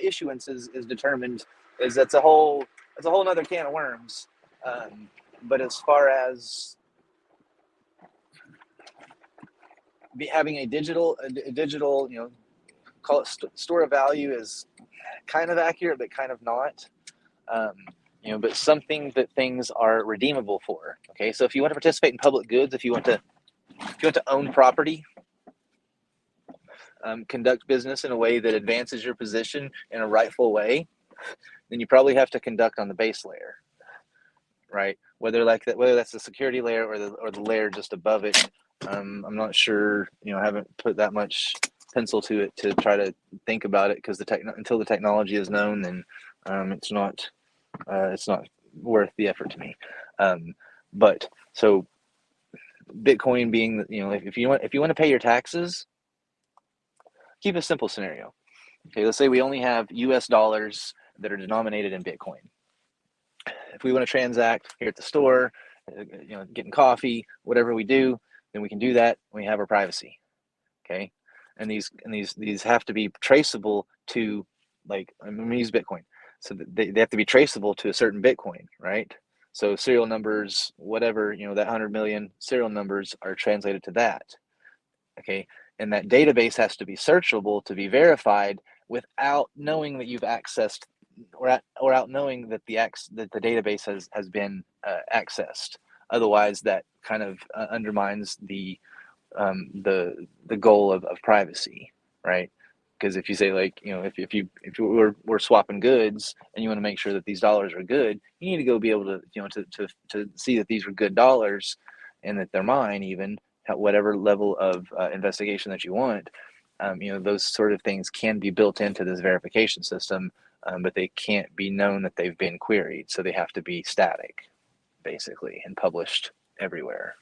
issuance is determined. That's a whole other can of worms. But as far as having a digital, call it store of value, is kind of accurate, but kind of not. but something that things are redeemable for. Okay, so if you want to participate in public goods, if you want to own property, conduct business in a way that advances your position in a rightful way, then you probably have to conduct on the base layer, right? Whether that's the security layer or the layer just above it. I'm not sure. I haven't put that much pencil to it to try to think about it, because until the technology is known, then it's not worth the effort to me. But so Bitcoin being, if you want to pay your taxes, keep a simple scenario. Okay, let's say we only have US dollars that are denominated in Bitcoin. If we want to transact here at the store, getting coffee, whatever we do, then we can do that. We have our privacy. Okay, and these have to be traceable to, like, I'm going to use Bitcoin, so they have to be traceable to a certain Bitcoin, right? So serial numbers, whatever, that 100 million serial numbers are translated to that. Okay, and that database has to be searchable to be verified without knowing that you've accessed, or without knowing that the database has been accessed. Otherwise, that kind of undermines the goal of privacy, right? Because if you say, like, if we're swapping goods and you want to make sure that these dollars are good, you need to go be able to, to see that these are good dollars and that they're mine, even at whatever level of investigation that you want. Those sort of things can be built into this verification system, but they can't be known that they've been queried, so they have to be static, basically, and published everywhere.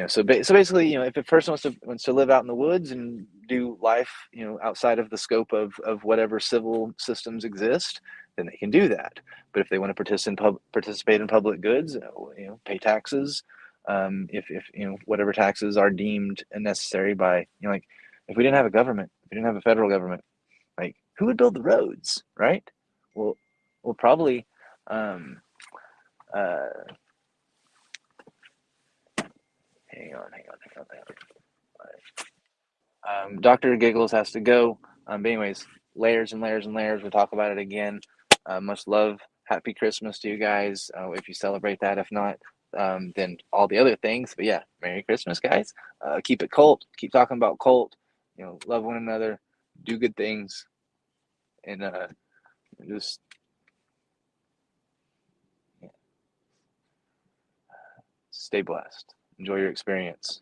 So basically, if a person wants to live out in the woods and do life, outside of the scope of whatever civil systems exist, then they can do that. But if they want to participate in public goods, pay taxes, if whatever taxes are deemed necessary by, like, if we didn't have a government, if we didn't have a federal government, like, who would build the roads, right? Well, probably. Uh, hang on. Dr. Giggles has to go. But anyways, layers and layers and layers. We'll talk about it again. Much love. Happy Christmas to you guys, if you celebrate that. If not, then all the other things. But yeah, Merry Christmas, guys. Keep it cult. Keep talking about cult. Love one another. Do good things. And just, yeah, stay blessed. Enjoy your experience.